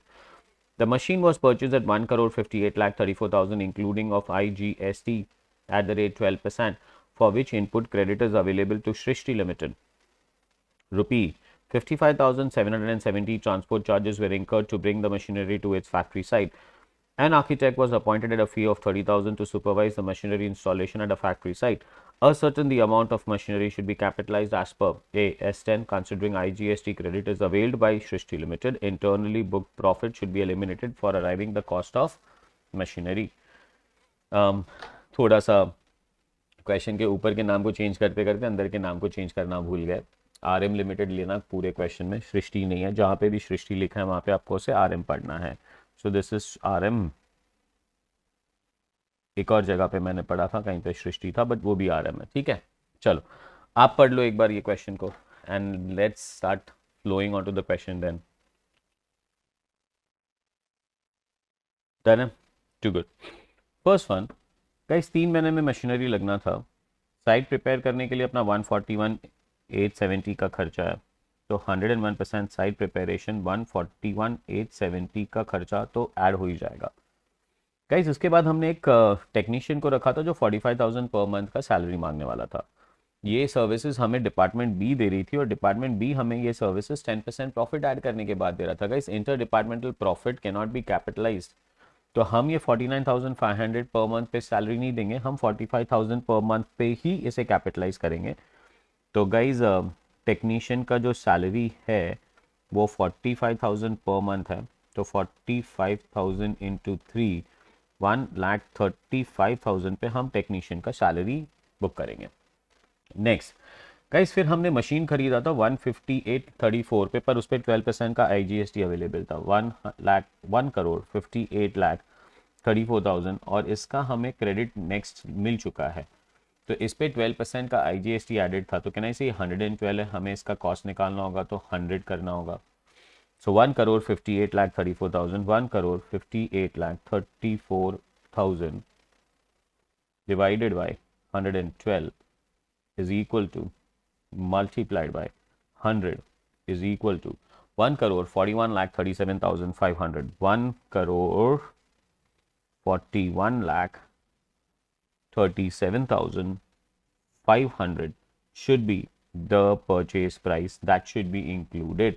The machine was purchased at 1,58,34,000 including of IGST at the rate 12%, for which input credit is available to Shrishti Limited. Rupee 55,770 transport charges were incurred to bring the machinery to its factory site. An architect was appointed at a fee of 30,000 to supervise the machinery installation at a factory site. Ascertain the amount of machinery should be capitalized as per A. S10 considering IGST credit is availed by Shrishti Limited. Internally booked profit should be eliminated for arriving the cost of machinery. थोड़ा सा क्वेश्चन के ऊपर के नाम को चेंज करते करते अंदर के नाम को चेंज करना भूल गए. RM लिमिटेड लेना पूरे क्वेश्चन में, सृष्टि नहीं है. जहाँ पे भी सृष्टि लिखा है वहाँ पे आपको उसे RM पढ़ना है. सो दिस इज RM. एक और जगह पे मैंने पढ़ा था, कहीं पे सृष्टि था, बट वो भी RM है. ठीक है, चलो आप पढ़ लो एक बार ये क्वेश्चन को and let's start flowing on to the question then. Done है, too good. First one guys, 3 महीने में मशीनरी लगना था. साइट प्रिपेयर करने के लिए अपना 141,870 का खर्चा है, तो 101% साइट प्रिपरेशन 141,870 का खर्चा तो ऐड हो ही जाएगा. गाइस उसके बाद हमने एक टेक्नीशियन को रखा था जो 45,000 पर मंथ का सैलरी मांगने वाला था. ये सर्विसेज हमें डिपार्टमेंट बी दे रही थी और डिपार्टमेंट बी हमें ये सर्विसेज 10% प्रॉफिट ऐड करने के बाद दे रहा था. Guys inter departmental profit can not be capitalised, तो हम ये 49,500 पर मंथ पे सैलरी नहीं देंगे, हम 45,000 पर मंथ पे ही इसे कैपिटलाइज करेंगे. तो गाइज टेक्नीशियन का जो सैलरी है वो 45,000 पर मंथ है, तो 45,000 इंटू 3 1,35,000 पे हम टेक्नीशियन का सैलरी बुक करेंगे. नेक्स्ट गाइस, फिर हमने मशीन खरीदा था 158,34 पे, पर उस पर 12% का IGST अवेलेबल था. 1,38,34,000 और इसका हमें क्रेडिट नेक्स्ट मिल चुका है, तो इस पे 12% का IGST एडेड था. तो कहना इसे 112 है, हमें इसका कॉस्ट निकालना होगा तो 100 करना होगा. सो 1,58,34,000 1,58,34,000 divided by 112 is equal to multiplied by 100 is equal to 1,41,37,500. 1,41,37,500 should be the purchase price that should be included.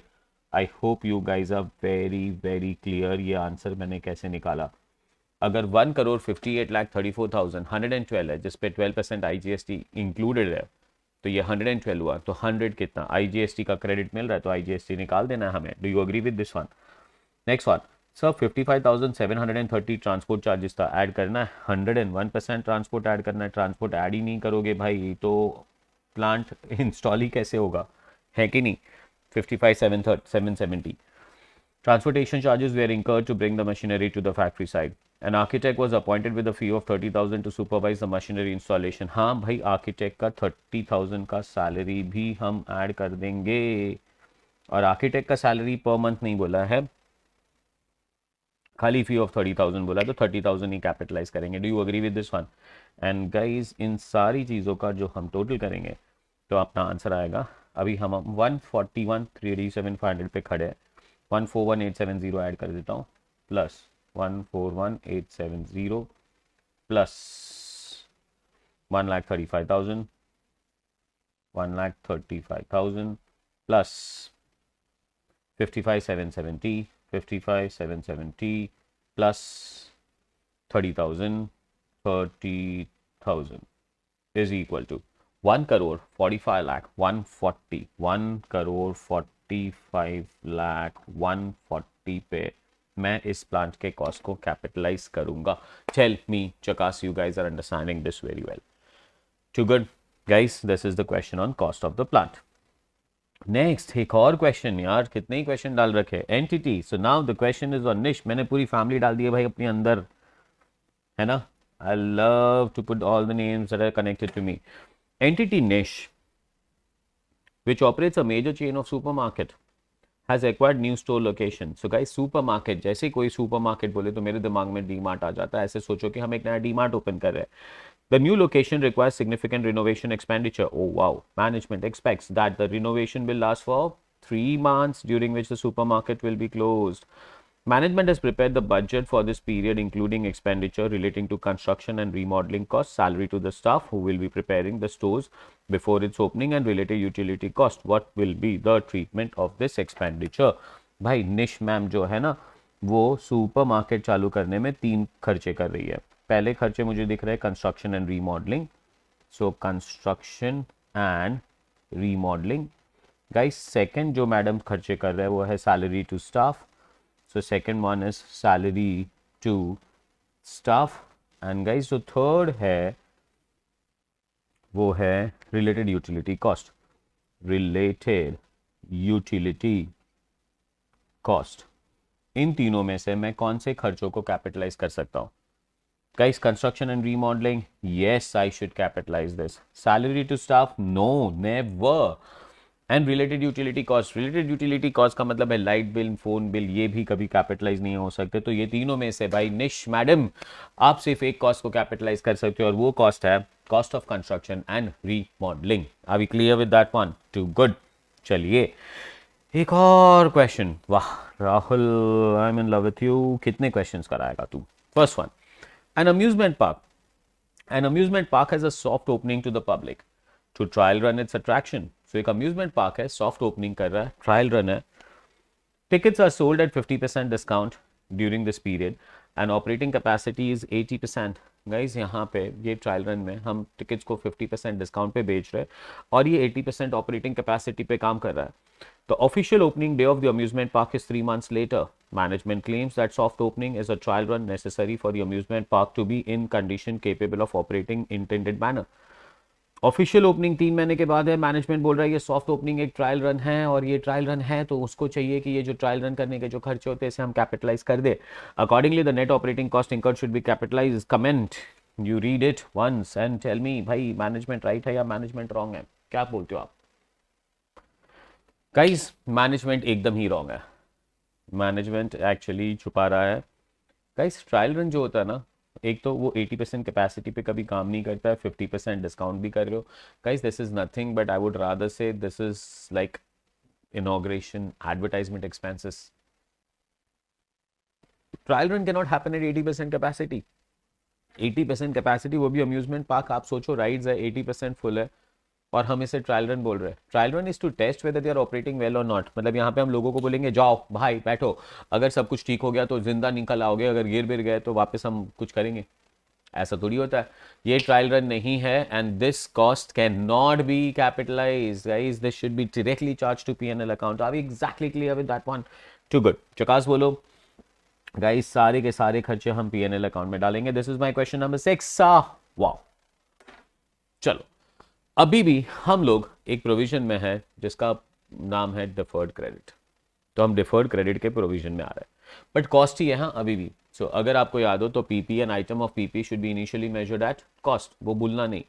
I hope you guys are very clear ये आंसर मैंने कैसे निकाला. अगर 1,58,34,000 112 है जिसपे 12% IGST इंक्लूडेड है, तो ये 112 हुआ, तो 100 कितना IGST का क्रेडिट मिल रहा है, तो IGST निकाल देना है हमें. Do you agree with this one? Next one sir, 55,730 transport charges था, ऐड करना है 101% ट्रांसपोर्ट ऐड करना है. ट्रांसपोर्ट ऐड ही नहीं करोगे भाई तो प्लांट इंस्टॉल ही कैसे होगा, है कि नहीं. 55,770 transportation charges were incurred to bring the machinery to the factory site. An architect was appointed with a fee of 30,000 to supervise the machinery installation. हाँ भाई, आर्किटेक्ट का 30,000 का सैलरी भी हम ऐड कर देंगे, और आर्किटेक्ट का सैलरी पर मंथ नहीं बोला है, खाली फी ऑफ 30,000 बोला, तो 30,000 ही कैपिटलाइज करेंगे. Do you agree with this one? And guys in सारी चीज़ों का जो हम टोटल करेंगे तो अपना आंसर आएगा. अभी हम 141,387,500 पे खड़े हैं, 141,870 ऐड कर देता हूँ, plus 141,870 plus 1,35,000 plus 55,770 plus 30,000 is equal to 1,45,140 1,45,140 पे मैं इस प्लांट के कॉस्ट को कैपिटलाइज करूंगा. टेल मी चकास, you guys are understanding this very well. Too good guys, this is the question on cost of the plant. Next एक और क्वेश्चन, यार कितने ही क्वेश्चन डाल रखे. Entity, so now the question is on niche. मैंने पूरी फैमिली डाल दी है भाई अपने अंदर, है ना. I love to put all the names that are connected to me. Entity Niche, which operates a major chain of supermarket, has acquired new store location. So guys, supermarket, जैसे कोई supermarket बोले तो मेरे दिमाग में डीमार्ट आ जाता है. ऐसे सोचो कि हम एक नया डीमार्ट ओपन कर रहे हैं. The new location requires significant renovation expenditure. Oh wow. Management expects that the renovation will last for 3 months, during which the supermarket will be closed. Management has prepared the budget for this period, including expenditure relating to construction and remodeling costs, salary to the staff who will be preparing the stores before its opening, and related utility cost. What will be the treatment of this expenditure? भाई निश मैम जो है ना, वो सुपरमार्केट चालू करने में 3 खर्चे कर रही है. पहले खर्चे मुझे दिख रहे हैं construction and remodelling. So construction and remodelling. Guys second जो मैडम खर्चे कर रहे हैं वो है salary to staff. So second one is salary to staff. And guys जो third है वो है related utility cost. Related utility cost. इन तीनों में से मैं कौन से खर्चों को कैपिटलाइज कर सकता हूँ? Guys, construction and remodeling, yes, I should capitalize this. Salary to staff, no, never. And related utility cost. Related utility cost का मतलब है लाइट बिल, फोन बिल, ये भी कभी कैपिटलाइज नहीं हो सकते. तो ये तीनों में से भाई निश मैडम आप सिर्फ एक कॉस्ट को कैपिटलाइज कर सकते हो, और वो कॉस्ट है cost of construction and remodelling. Are we clear with that one? Too good. चलिए एक और क्वेश्चन. वाह Rahul, I am in love with you. कितने क्वेश्चंस कराएगा तू? First one, an amusement park. An amusement park has a soft opening to the public to trial run its attraction. So एक amusement park है, soft opening कर रहा है, trial run है. Tickets are sold at 50% discount during this period and operating capacity is 80%. Guys यहाँ पे ये trial run में हम tickets को 50% discount पे बेच रहे हैं और ये 80% operating capacity पे काम कर रहा है. The official opening day of the amusement park is 3 months later. Management claims that soft opening is a trial run necessary for the amusement park to be in condition capable of operating intended manner. Official opening 3 महीने के बाद है. मैनेजमेंट बोल रहा है ये सॉफ्ट ओपनिंग एक ट्रायल रन है, और ये ट्रायल रन है तो उसको चाहिए कि ये जो ट्रायल रन करने के जो खर्चे होते हैं इसे हम कैपिटलाइज कर दे. Accordingly the net operating cost incurred should be capitalize. Comment, you read it once and tell me भाई मैनेजमेंट राइट है या मैनेजमेंट रॉन्ग है? क्या बोलते हो आप? गाइस मैनेजमेंट एकदम ही रॉन्ग है. मैनेजमेंट एक्चुअली छुपा रहा है. गाइस ट्रायल रन जो होता है ना, एक तो वो 80% कैपेसिटी पे कभी काम नहीं करता है, 50% डिस्काउंट भी कर रहे हो. Guys this is nothing but I would rather say this is like inauguration advertisement expenses. Trial run can not happen at 80% capacity. 80% capacity, वो भी अम्यूजमेंट पार्क. आप सोचो राइड्स है 80% फुल है और हम इसे ट्रायल रन बोल रहे हैं. Trial run is to test whether they are operating well और नॉट. मतलब यहाँ पे हम लोगों को बोलेंगे जाओ भाई बैठो, अगर सब कुछ ठीक हो गया तो जिंदा निकल आओगे, अगर गिर बिर गए तो वापस हम कुछ करेंगे. ऐसा थोड़ी होता है. ये ट्रायल रन नहीं है and this cost can not be capitalized. Guys this should be directly charge to PNL account. Are we exactly clear with that one? Too good. चकास बोलो. गाइस सारे के सारे खर्चे हम पीएनएल अकाउंट में डालेंगे. This is my question number 6. Wow. चलो अभी भी हम लोग एक प्रोविजन में है जिसका नाम है डिफर्ड क्रेडिट. तो हम डिफर्ड क्रेडिट के प्रोविजन में आ रहे हैं, बट कॉस्ट ही है हाँ अभी भी. सो अगर आपको याद हो तो PP an item of PP should be initially measured at cost, वो भूलना नहीं.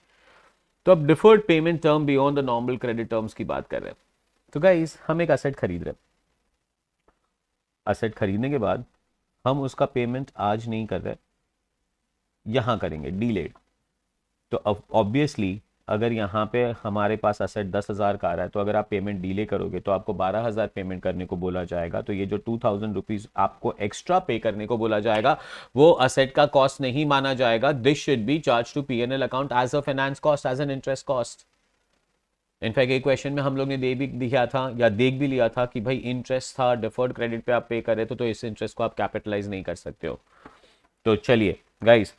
तो अब deferred payment term beyond the normal credit terms की बात कर रहे हैं. तो गाइस हम एक असेट खरीद रहे हैं. असेट खरीदने के बाद हम उसका पेमेंट आज नहीं कर रहे, यहां करेंगे डीलेड. तो ऑब्वियसली अगर यहाँ पे हमारे पास असेट 10,000 का आ रहा है, तो अगर आप पेमेंट डिले करोगे तो आपको 12,000 पेमेंट करने को बोला जाएगा. तो ये जो 2,000 रुपीज आपको एक्स्ट्रा पे करने को बोला जाएगा वो असेट का कॉस्ट नहीं माना जाएगा. This should be charge to PNL account as a finance cost, as an interest cost. In fact एक क्वेश्चन में हम लोग ने दे भी दिया था या देख भी लिया था कि भाई इंटरेस्ट था, डिफर्ड क्रेडिट पे आप पे करे तो इस इंटरेस्ट को आप कैपिटलाइज नहीं कर सकते हो. तो चलिए guys,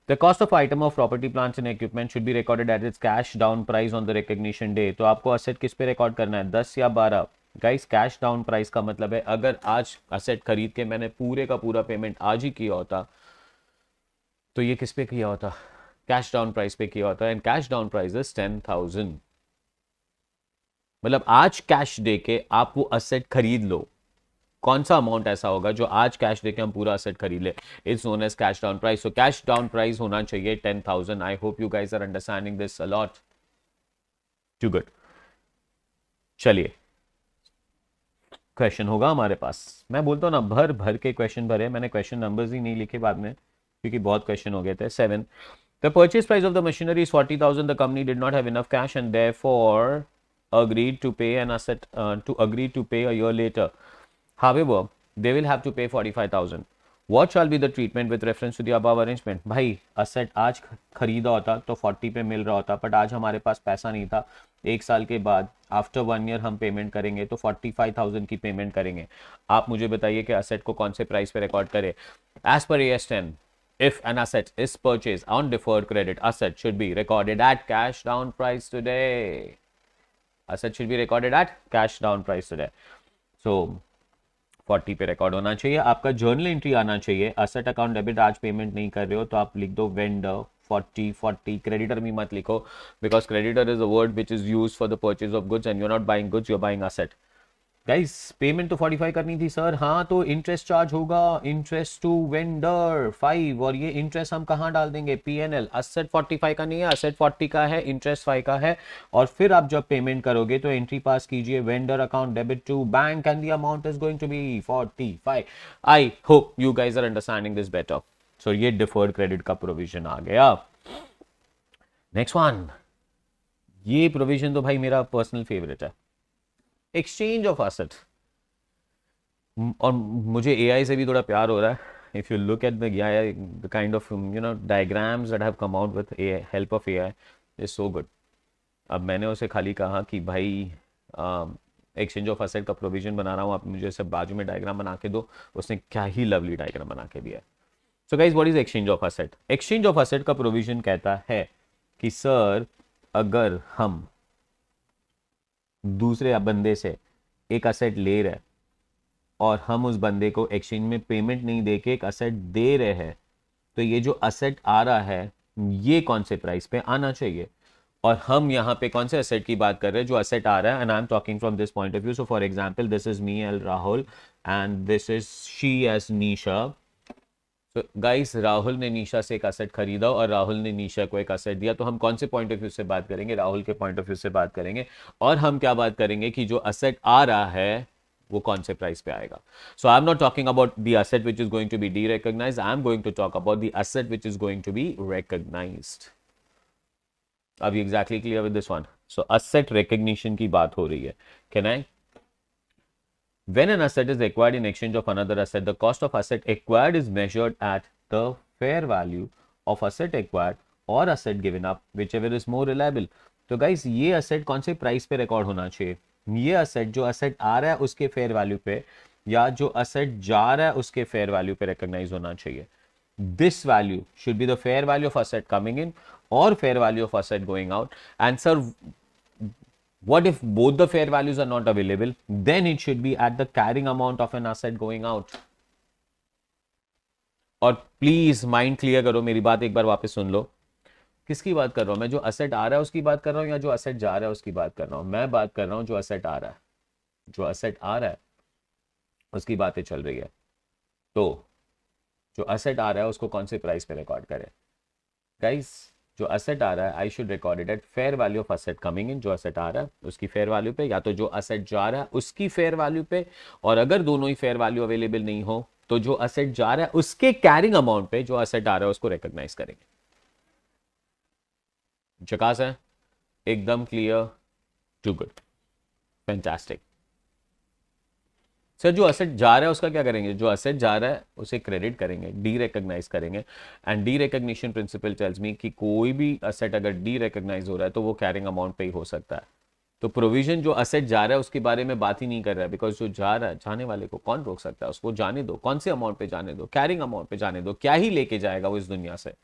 the cost of item of property plants and equipment should be recorded at its cash down price on the recognition day. तो आपको असेट किस पे रिकॉर्ड करना है, 10 या 12? गाइस कैश डाउन प्राइस का मतलब है अगर आज असेट खरीद के मैंने पूरे का पूरा पेमेंट आज ही किया होता तो ये किस पे किया होता, कैश डाउन प्राइस पे किया होता. And cash down price is 10,000. मतलब आज कैश दे के आप वो असेट खरीद लो. कौन सा अमाउंट ऐसा होगा जो आज कैश देके हम पूरा असेट खरीद ले? It's known as cash down price. So cash down price होना चाहिए 10,000. I hope you guys are understanding this a lot. Too good. चलिए क्वेश्चन होगा हमारे पास. मैं बोलता हूं ना भर भर के क्वेश्चन भरे, मैंने क्वेश्चन नंबर्स ही नहीं लिखे बाद में क्योंकि बहुत क्वेश्चन हो गए थे. 7. The purchase price of the machinery is 40,000. The company did not have enough cash and therefore agreed to pay an asset to pay a year later. However, they will have to pay 45,000. What shall be the treatment with reference to the above arrangement? भाई asset आज खरीदा होता तो 40 पे मिल रहा होता, बट आज हमारे पास पैसा नहीं था. एक साल के बाद आफ्टर 1 ईयर हम पेमेंट करेंगे तो 45,000 की पेमेंट करेंगे. आप मुझे बताइए कि asset को कौन से प्राइस पे रिकॉर्ड करें. As per AS10, if an asset is purchased on deferred credit, asset should be recorded at cash down price today. Asset should be recorded at cash down price today. So 40 पे रिकॉर्ड होना चाहिए. आपका जर्नल एंट्री आना चाहिए. असेट अकाउंट डेबिट आज पेमेंट नहीं कर रहे हो तो आप लिख दो वेंडर 40. क्रेडिटर भी मत लिखो, because creditor is a word which is use for the purchase of goods and you are not buying goods, you are buying asset. Guys payment तो 45 करनी थी सर. हाँ तो इंटरेस्ट चार्ज होगा, इंटरेस्ट टू वेंडर 5, और ये इंटरेस्ट हम कहाँ डाल देंगे, पीएनएल. असेट 45 का नहीं है, असेट 40 का है, इंटरेस्ट 5 का है. और फिर आप जब पेमेंट करोगे तो एंट्री पास कीजिए vendor account debit to bank and the amount is going to be 45. I hope you guys are understanding this better. So ये डिफर्ड क्रेडिट का प्रोविजन आ गया. नेक्स्ट वन, ये प्रोविजन तो भाई मेरा पर्सनल फेवरेट है, एक्सचेंज ऑफ एसेट. और मुझे एआई से भी थोड़ा प्यार हो रहा है. If you look at the kind of diagrams that have come out with help of AI is so good. अब मैंने उसे खाली कहा कि भाई एक्सचेंज ऑफ एसेट का प्रोविजन बना रहा हूँ, आप मुझे सब बाजू में डायग्राम बना के दो. उसने क्या ही लवली डायग्राम बना के दिया. So guys what is exchange of asset. Exchange of asset का प्रोविजन कहता है कि सर अगर हम दूसरे बंदे से एक असेट ले रहे हैं और हम उस बंदे को एक्सचेंज में पेमेंट नहीं देके एक असेट दे रहे हैं, तो ये जो असेट आ रहा है ये कौन से प्राइस पे आना चाहिए. और हम यहाँ पे कौन से असेट की बात कर रहे हैं, जो असेट आ रहा है. And I am talking from this point of view. So for example this is me एल Rahul and this is she as Nisha. तो गाइस राहुल ने नीशा से एक असेट खरीदा और राहुल ने नीशा को एक असेट दिया. तो हम कौन से पॉइंट ऑफ व्यू से बात करेंगे, राहुल के पॉइंट ऑफ व्यू से बात करेंगे. और हम क्या बात करेंगे कि जो असेट आ रहा है वो कौन से प्राइस पे आएगा. So I am not talking about the asset which is going to be derecognized, I am going to talk about the asset which is going to be recognized. अब exactly clear with this one. So asset recognition की बात हो रही है. Can I When an asset is acquired in exchange of another asset, the cost of asset acquired is measured at the fair value of asset acquired or asset given up, whichever is more reliable. तो guys ये asset कौन से प्राइस पे रिकॉर्ड होना चाहिए. ये asset जो asset आ रहा है उसके फेयर वैल्यू पे, या जो asset जा रहा है उसके फेयर वैल्यू पे रिकॉग्नाइज होना चाहिए. This value should be the fair value of asset coming in or fair value of asset going out. And sir, what if both the fair values are not available? Then it should be at the carrying amount of an asset going out. और प्लीज माइंड क्लियर करो, मेरी बात एक बार वापस सुन लो. किसकी बात कर रहा हूं मैं, जो असेट आ रहा है उसकी बात कर रहा हूं या जो असेट जा रहा है उसकी बात कर रहा हूं. मैं बात कर रहा हूं जो असेट आ रहा है. जो असेट आ रहा है उसकी बातें चल रही है. तो जो असेट आ रहा है उसको कौन से प्राइस पे रिकॉर्ड करें. गाइस जो असेट आ रहा है I should record it at fair value of asset coming इन. जो असेट आ रहा है उसकी फेयर वैल्यू पे, या तो जो असेट जा रहा है उसकी फेयर वैल्यू पे. और अगर दोनों ही फेयर वैल्यू अवेलेबल नहीं हो तो जो असेट जा रहा है उसके कैरिंग अमाउंट पे जो असेट आ रहा है उसको रिकॉग्नाइज करेंगे. झकास है, एकदम clear, too good, fantastic. Sir जो असेट जा रहा है उसका क्या करेंगे. जो असेट जा रहा है उसे क्रेडिट करेंगे, डी रिकॉग्नाइज करेंगे. And D recognition principle tells me कि कोई भी असेट अगर डी रिकॉग्नाइज हो रहा है तो वो कैरिंग अमाउंट पे ही हो सकता है. तो प्रोविजन जो असेट जा रहा है उसके बारे में बात ही नहीं कर रहा है, बिकॉज जो जा रहा है जाने वाले को कौन रोक सकता है. उसको जाने दो, कौन से अमाउंट पे जाने दो, कैरिंग अमाउंट पे जाने दो. क्या ही लेके जाएगा वो इस दुनिया से.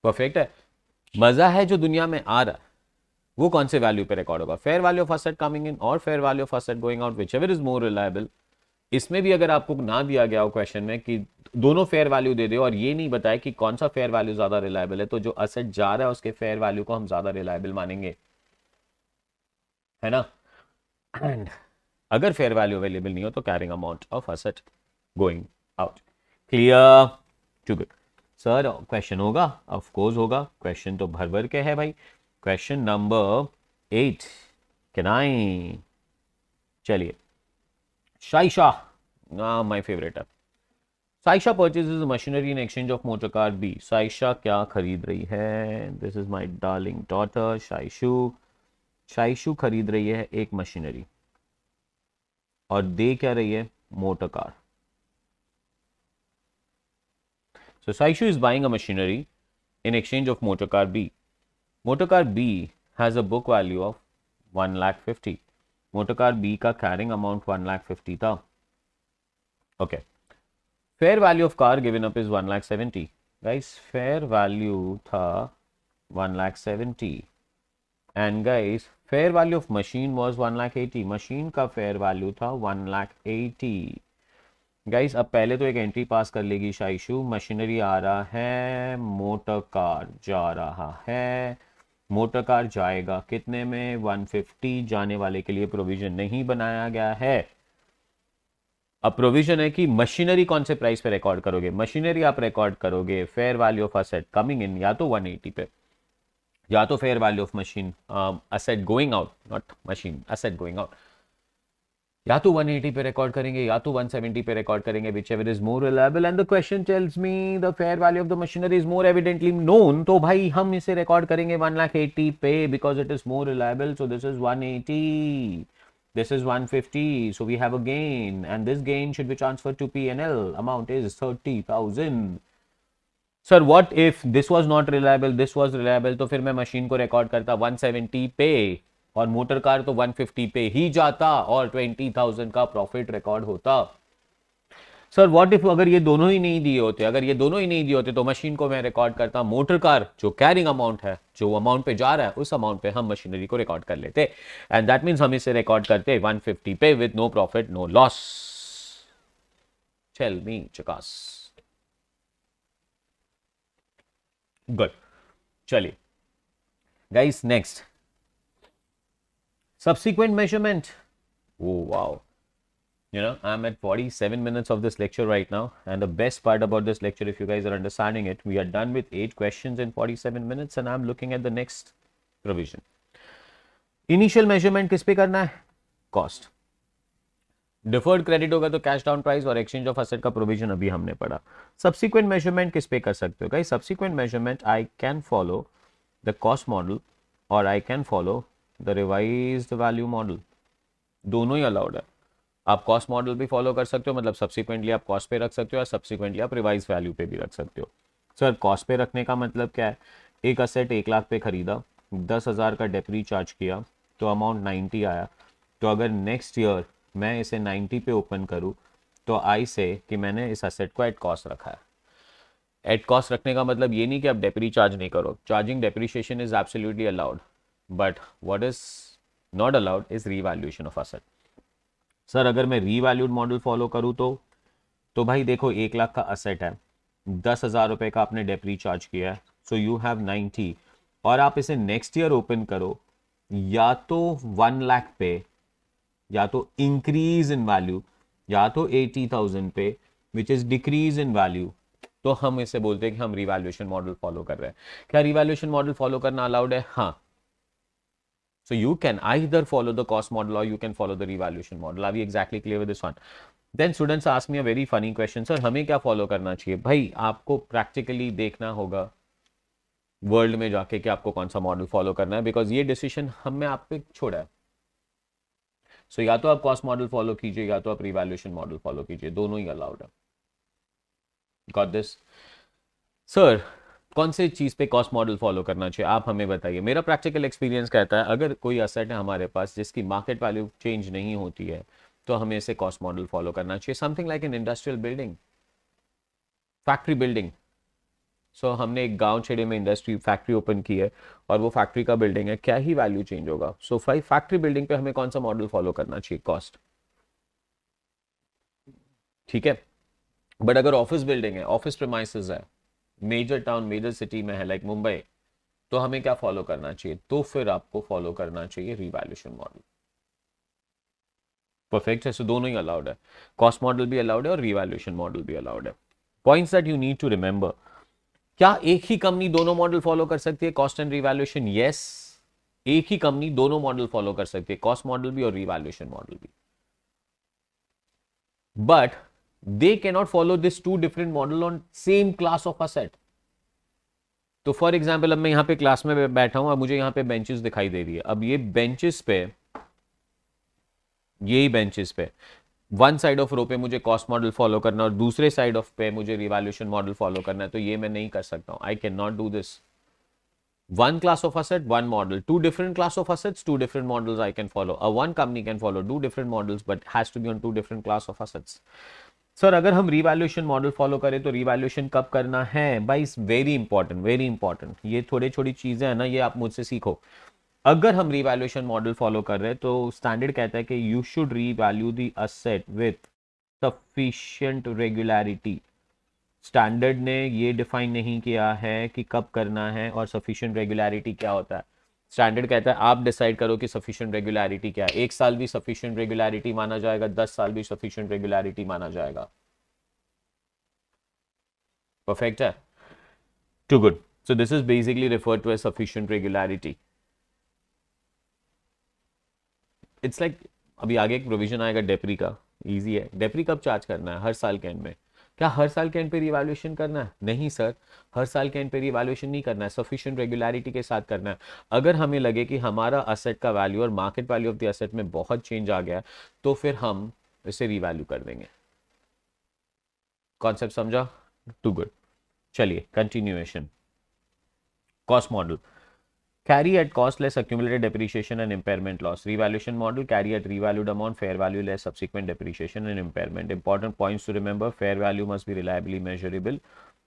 परफेक्ट है. मजा है जो दुनिया में आ रहा है वो कौन से वैल्यू पे रिकॉर्ड होगा. Fair value of asset coming in और fair value of asset going out, whichever is more reliable. इसमें भी अगर आपको ना दिया गया हो क्वेश्चन में कि दोनों फेयर वैल्यू दे दो और ये नहीं बताया कि कौन सा फेयर वैल्यू ज्यादा रिलायबल है, तो जो असेट जा रहा है उसके फेयर वैल्यू को हम ज्यादा रिलायबल मानेंगे, है ना. एंड अगर फेयर वैल्यू अवेलेबल नहीं हो तो carrying amount of asset going out. Clear, too good. Sir question होगा, ऑफ कोर्स होगा. क्वेश्चन तो भर भर के है भाई. Question number 8. कैन आई, चलिए शाइशा, माय फेवरेट है. Saisha purchases machinery in exchange of motor car B. Saisha क्या खरीद रही है? This is my darling daughter Shaishu. Shaishu खरीद रही है एक मशीनरी और दे क्या रही है? Motor car. So Saishu is buying a machinery in exchange of motor car B. Motor car B has a book value of 1,50,000. Motor car B का carrying amount 1,50,000 था. Okay. Fair value of car given up is 1,70,000. Guys, fair value था 1,70,000. And guys, fair value of machine was 1,80,000. Machine का fair value था 1,80,000. गाइस अब पहले तो एक एंट्री पास कर लेगी शाइशु। मशीनरी आ रहा है, मोटर कार जा रहा है। मोटर कार जाएगा कितने में? 150। जाने वाले के लिए प्रोविजन नहीं बनाया गया है। अब प्रोविजन है कि मशीनरी कौन से प्राइस पे रिकॉर्ड करोगे? मशीनरी आप रिकॉर्ड करोगे fair value of asset coming इन या तो 180 पे, या तो fair value of machine asset going out, not machine asset going out, या तो 180 पे रिकॉर्ड करेंगे या तो 170 पे रिकॉर्ड करेंगे, whichever is more reliable and the question tells me the fair value of the machinery is more evidently known, तो भाई हम इसे रिकॉर्ड करेंगे 1,80,000 पे because it is more reliable. So this is 180, this is 150, so we have a gain and this gain should be transferred to P&L. Amount is 30,000. Sir, what if this was not reliable, this was reliable? तो फिर मैं मशीन को रिकॉर्ड करता 170 पे और मोटर कार तो 150 पे ही जाता और 20,000 का प्रॉफिट रिकॉर्ड होता। सर व्हाट इफ अगर ये दोनों ही नहीं दिए होते, अगर ये दोनों ही नहीं दिए होते तो मशीन को मैं रिकॉर्ड करता, मोटर कार जो कैरिंग अमाउंट है, जो अमाउंट पे जा रहा है उस अमाउंट पे हम मशीनरी को रिकॉर्ड कर लेते एंड दैट मींस हम इसे रिकॉर्ड करते 150 पे with no profit no loss. Tell me चकास। गुड, चलिए guys next subsequent measurement. Oh wow, you know, I'm at 47 minutes of this lecture right now, and the best part about this lecture, if you guys are understanding it, we are done with 8 questions in 47 minutes and I'm looking at the next provision. Initial measurement किस पे करना है? Cost. डिफर्ड क्रेडिट होगा तो कैश डाउन प्राइस और एक्सचेंज ऑफ असेट का प्रोविजन अभी हमने पढ़ा। सब्सिक्वेंट मेजरमेंट किस पे कर सकते हो guys? Subsequent measurement I can follow the cost model और I can follow the revised value model, दोनों ही अलाउड है। आप कॉस्ट मॉडल भी फॉलो कर सकते हो, मतलब सब्सिक्वेंटली आप कॉस्ट पे रख सकते हो या सब्सिक्वेंटली आप रिवाइज वैल्यू पे भी रख सकते हो। सर कॉस्ट पे रखने का मतलब क्या है? एक असेट 1 लाख पे खरीदा, 10,000 का डेप्री चार्ज किया तो अमाउंट 90 आया। तो अगर नेक्स्ट ईयर मैं इसे 90 पे ओपन करूं तो आई से कि मैंने इस असेट को एट कॉस्ट रखा है। एट कॉस्ट रखने का मतलब ये नहीं कि आप डेप्री चार्ज नहीं करो, charging depreciation is absolutely allowed, but what is not allowed is revaluation of asset. Sir अगर मैं रीवैल्यूड मॉडल फॉलो करूं तो भाई देखो 1 लाख का असेट है, 10,000 रुपए का आपने डेप्री चार्ज किया है, सो यू हैव 90 और आप इसे नेक्स्ट ईयर ओपन करो या तो 1 लाख पे या तो इंक्रीज इन वैल्यू या तो 80,000 पे which is decrease in value, तो हम इसे बोलते हैं कि हम रिवैल्यूएशन मॉडल फॉलो कर रहे हैं। क्या रिवैल्यूएशन मॉडल फॉलो करना अलाउड है? हाँ। So you can either follow the cost model or you can follow the revaluation model. Are we exactly clear with this one? Then students ask me a very funny question, sir हमें क्या फॉलो करना चाहिए? भाई आपको प्रैक्टिकली देखना होगा वर्ल्ड में जाके कि आपको कौन सा मॉडल फॉलो करना है, बिकॉज ये डिसीजन हमने आप पे छोड़ा है। सो या तो आप कॉस्ट मॉडल फॉलो कीजिए या तो आप रिवैल्यूएशन मॉडल फॉलो कीजिए, दोनों ही अलाउड है। Got this? सर कौन से चीज़ पे कॉस्ट मॉडल फॉलो करना चाहिए आप हमें बताइए। मेरा प्रैक्टिकल एक्सपीरियंस कहता है अगर कोई असेट है हमारे पास जिसकी मार्केट वैल्यू चेंज नहीं होती है तो हमें इसे कॉस्ट मॉडल फॉलो करना चाहिए। Something like an industrial building, factory building. So हमने एक गांव छेड़े में इंडस्ट्री फैक्ट्री ओपन की है और वो फैक्ट्री का बिल्डिंग है, क्या ही वैल्यू चेंज होगा। सो फैक्ट्री बिल्डिंग पे हमें कौन सा मॉडल फॉलो करना चाहिए? कॉस्ट, ठीक है। बट अगर ऑफिस बिल्डिंग है, ऑफिस प्रीमाइसेस है, मेजर टाउन मेजर सिटी में है लाइक मुंबई, तो हमें क्या फॉलो करना चाहिए? तो फिर आपको फॉलो करना चाहिए रिवैल्यूएशन मॉडल। परफेक्ट है। सो दोनों ही अलाउड है, कॉस्ट मॉडल भी अलाउड है और रिवैल्यूएशन मॉडल भी अलाउड है। Points that you need to remember, क्या एक ही कंपनी दोनों मॉडल फॉलो कर सकती है, कॉस्ट एंड रिवैल्यूएशन? यस, एक ही कंपनी दोनों मॉडल फॉलो कर सकती है, कॉस्ट मॉडल भी और रिवैल्यूएशन मॉडल भी। But they cannot follow this two different model on same class of asset. तो फॉर एग्जाम्पल अब मैं यहाँ पे क्लास में बैठा हूं, अब मुझे यहाँ पे बेंचेस दिखाई दे रही है, अब ये बेंचेस पे, यही बेंचेस पे वन साइड ऑफ रो पे मुझे कॉस्ट मॉडल फॉलो करना है और दूसरे साइड ऑफ पे मुझे रिवैल्यूएशन मॉडल फॉलो करना है, तो ये मैं नहीं कर सकता हूं. I can not do this. One class of asset, one model. Two different class of assets, two different models I can follow. One company can follow two different models, but has to be on two different class of assets. Sir अगर हम रिवैल्यूएशन मॉडल फॉलो करें तो रिवैल्यूएशन कब करना है भाई? Very important, very important. ये थोड़ी छोटी चीजें हैं ना, ये आप मुझसे सीखो. अगर हम रिवैल्यूएशन मॉडल फॉलो कर रहे हैं तो स्टैंडर्ड कहता है कि you should revalue the asset with sufficient regularity. Standard ने ये डिफाइन नहीं किया है कि कब करना है और सफिशिएंट रेगुलरिटी क्या होता है. स्टैंडर्ड कहता है आप डिसाइड करो कि सफिशिएंट रेगुलरिटी क्या है. 1 साल भी सफिशिएंट रेगुलरिटी माना जाएगा, 10 साल भी सफिशिएंट रेगुलरिटी माना जाएगा. परफेक्ट है, too good. So this is basically referred to as sufficient regularity. It's like अभी आगे एक प्रोविजन आएगा डेप्री का. इजी है. डेप्री कब चार्ज करना है? हर साल के एंड में. क्या हर साल के एंड पे रिवैल्यूएशन करना है? नहीं सर, हर साल के एंड पे रिवैल्यूएशन नहीं करना है, सफिशिएंट रेगुलरिटी के साथ करना है. अगर हमें लगे कि हमारा असेट का वैल्यू और market value of the asset में बहुत चेंज आ गया तो फिर हम इसे रिवैल्यू कर देंगे. कॉन्सेप्ट समझा? Too good. चलिए continuation. Cost model. Carry at cost less accumulated depreciation and impairment loss. Revaluation model, carry at revalued amount, fair value less subsequent depreciation and impairment. Important points to remember: fair value must be reliably measurable.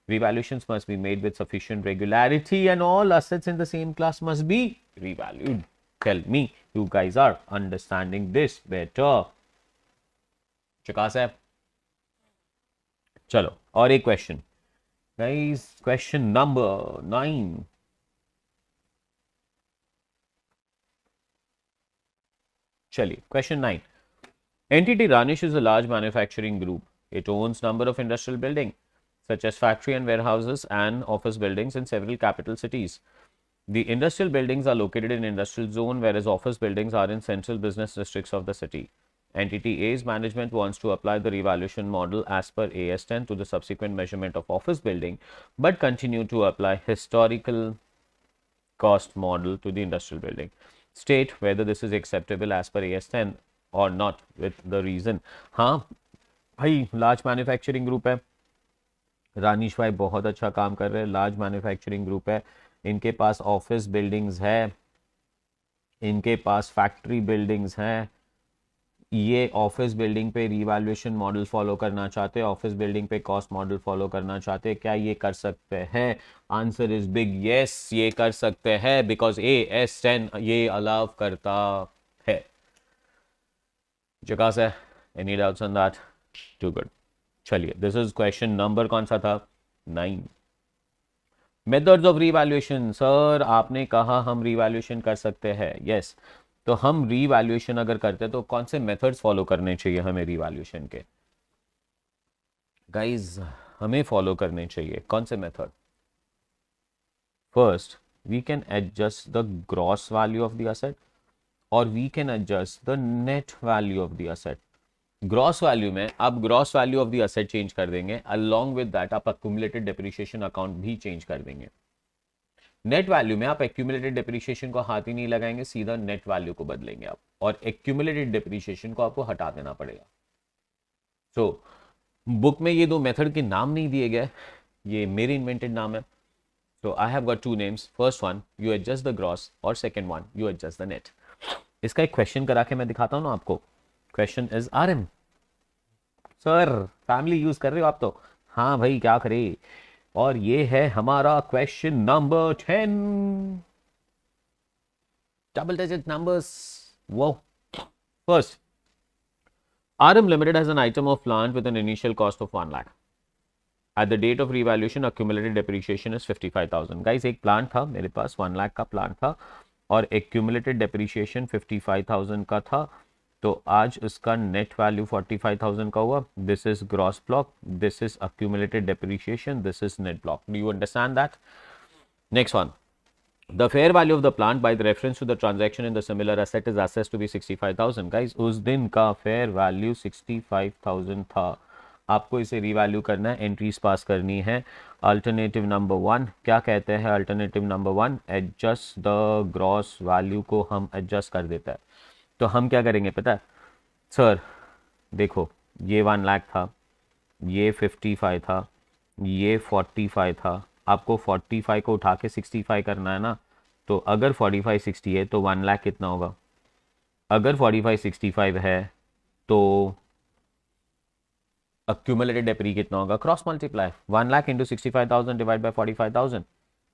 Revaluations must be made with sufficient regularity and all assets in the same class must be revalued. Tell me, you guys are understanding this better? चकास है. चलो और एक क्वेश्चन गाइस, क्वेश्चन नंबर 9. चलिए question 9. Entity Ranish is a large manufacturing group. It owns number of industrial buildings such as factory and warehouses and office buildings in several capital cities. The industrial buildings are located in industrial zone whereas office buildings are in central business districts of the city. Entity A's management wants to apply the revaluation model as per AS10 to the subsequent measurement of office building but continue to apply historical cost model to the industrial building. State whether this is acceptable as per AS10 or not with the reason. हाँ भाई, लार्ज मैन्युफैक्चरिंग ग्रुप है. रानीश भाई बहुत अच्छा काम कर रहे हैं. लार्ज मैन्युफैक्चरिंग ग्रुप है, इनके पास ऑफिस बिल्डिंग्स है, इनके पास फैक्ट्री बिल्डिंग्स हैं. ये ऑफिस बिल्डिंग पे रिवैल्यूएशन मॉडल फॉलो करना चाहते हैं, ऑफिस बिल्डिंग पे कॉस्ट मॉडल फॉलो करना चाहते हैं. क्या ये कर सकते हैं? आंसर इज बिग यस, ये कर सकते हैं बिकॉज AS10 ये अलाउ करता है. जकास है. Any doubts on that? Too good. चलिए दिस इज क्वेश्चन नंबर कौन सा था? 9. Methods of revaluation. सर आपने कहा हम रिवैल्यूएशन कर सकते हैं. यस. तो हम रीवैल्यूएशन अगर करते हैं तो कौन से मेथड्स फॉलो करने चाहिए हमें रीवैल्यूएशन के? गाइस हमें फॉलो करने चाहिए कौन से method? First, we can adjust the gross value of the asset और we can adjust the net value of the asset. Gross value में आप gross value of the asset change कर देंगे, अलॉन्ग विद दैट आप एक्यूमुलेटेड डेप्रिसिएशन अकाउंट भी चेंज कर देंगे. नेट वैल्यू में आप एक्यूमुलेटेड डेप्रिसिएशन को हाथ ही नहीं लगाएंगे, सीधा नेट वैल्यू को बदलेंगे आप, और एक्यूमुलेटेड डेप्रिसिएशन को आपको हटा देना पड़ेगा. सो बुक में ये दो मेथड के नाम नहीं दिए गए, ये मेरे इन्वेंटेड नाम है. So I have got 2 names. First one you adjust the gross और second one you adjust the net. इसका एक क्वेश्चन करा के मैं दिखाता हूं ना आपको. Question is RM. Sir family use कर रहे हो आप तो? हाँ भाई क्या करें. और ये है हमारा question number 10. Double digit numbers. वो first, RM Limited has an item of plant with an initial cost of 1 lakh. At the date of revaluation, accumulated depreciation is 55,000. Guys, एक प्लांट था मेरे पास, 1 लाख का प्लांट था और accumulated depreciation 55,000 का था. तो आज उसका नेट वैल्यू 45,000 का हुआ. This is gross block, this is accumulated depreciation, this is net block. Do you understand that? Next one. The fair value of the plant by the reference to the transaction in the similar asset is assessed to be 65,000. Guys, उस दिन का fair value 65,000 था. आपको इसे रीवैल्यू करना है, एंट्रीज पास करनी है। अल्टरनेटिव नंबर 1 क्या कहते हैं? Alternative number 1, adjust the gross value को हम एडजस्ट कर देता है। तो हम क्या करेंगे पता है सर? देखो ये 1 लाख था, ये 55 था, ये 45 था। आपको 45 को उठा के 65 करना है ना। तो अगर 45 60 है तो 1 लाख कितना होगा? अगर 45 65 है तो accumulated डेप्री कितना होगा? Cross multiply 1 lakh into 65,000 divide by 45,000।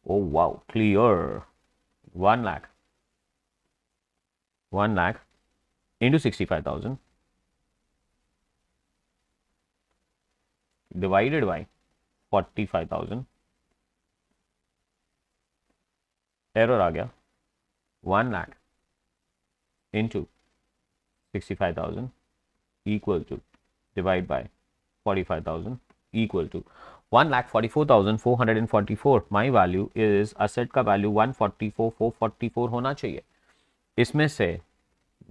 Oh wow, clear. 1 lakh 1 lakh into 65,000 divided by 45,000। Error आ गया। 1 lakh into 65,000 equal to divide by 45,000 equal to 1,44,444। My value is asset का वैल्यू 144,444 होना चाहिए। इसमें से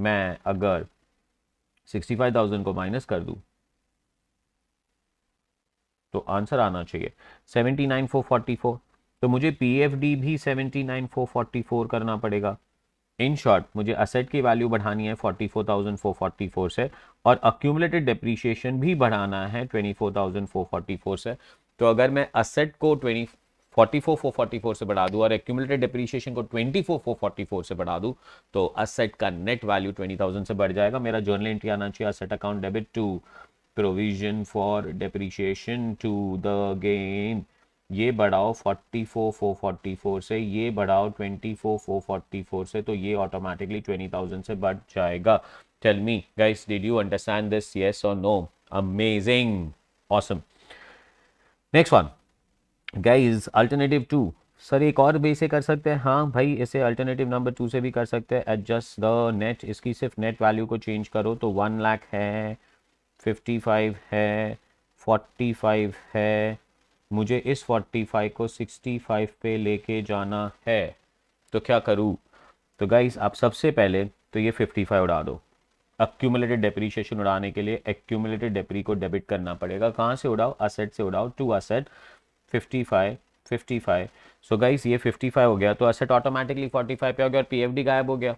मैं अगर 65,000 को माइनस कर दूं तो आंसर आना चाहिए 79,444। तो मुझे पीएफडी भी 79,444 करना पड़ेगा। इन शॉर्ट मुझे असेट की वैल्यू बढ़ानी है 44,444 से, और अक्यूमुलेटेड डेप्रीशिएशन भी बढ़ाना है 24,444 से। तो अगर मैं असेट को 44,444 से बढ़ा दूं और एक्यूमुलेटेड डेप्रीशिएशन को 24,444 से बढ़ा दूं तो असेट का नेट वैल्यू 20,000 से बढ़ जाएगा। मेरा जर्नल एंट्री आना चाहिए asset account debit to provision for depreciation to the gain. ये बढ़ाओ 44,444 से, ये बढ़ाओ 24,444 से, तो ये ऑटोमेटिकली 20,000 से बढ़ जाएगा। Tell me guys, did you understand this? Yes और no? Amazing, awesome. Next one guys, alternative 2। Sir एक और भी इसे कर सकते हैं? हाँ भाई, इसे अल्टरनेटिव नंबर 2 से भी कर सकते हैं। एडजस्ट द नेट, इसकी सिर्फ नेट वैल्यू को चेंज करो। तो 1 लाख है, 55 है, 45 है, मुझे इस 45 को 65 पे लेके जाना है। तो क्या करूँ? तो गाइस आप सबसे पहले तो ये 55 उड़ा दो। एक्यूमुलेटेड डेप्रीशिएशन उड़ाने के लिए एक्यूमुलेटेड डेप्री को डेबिट करना पड़ेगा। कहाँ से उड़ाओ? असेट से उड़ाओ। To asset 55 55। सो गाइस ये 55 हो गया तो असेट ऑटोमेटिकली 45 पे हो गया और पीएफडी गायब हो गया।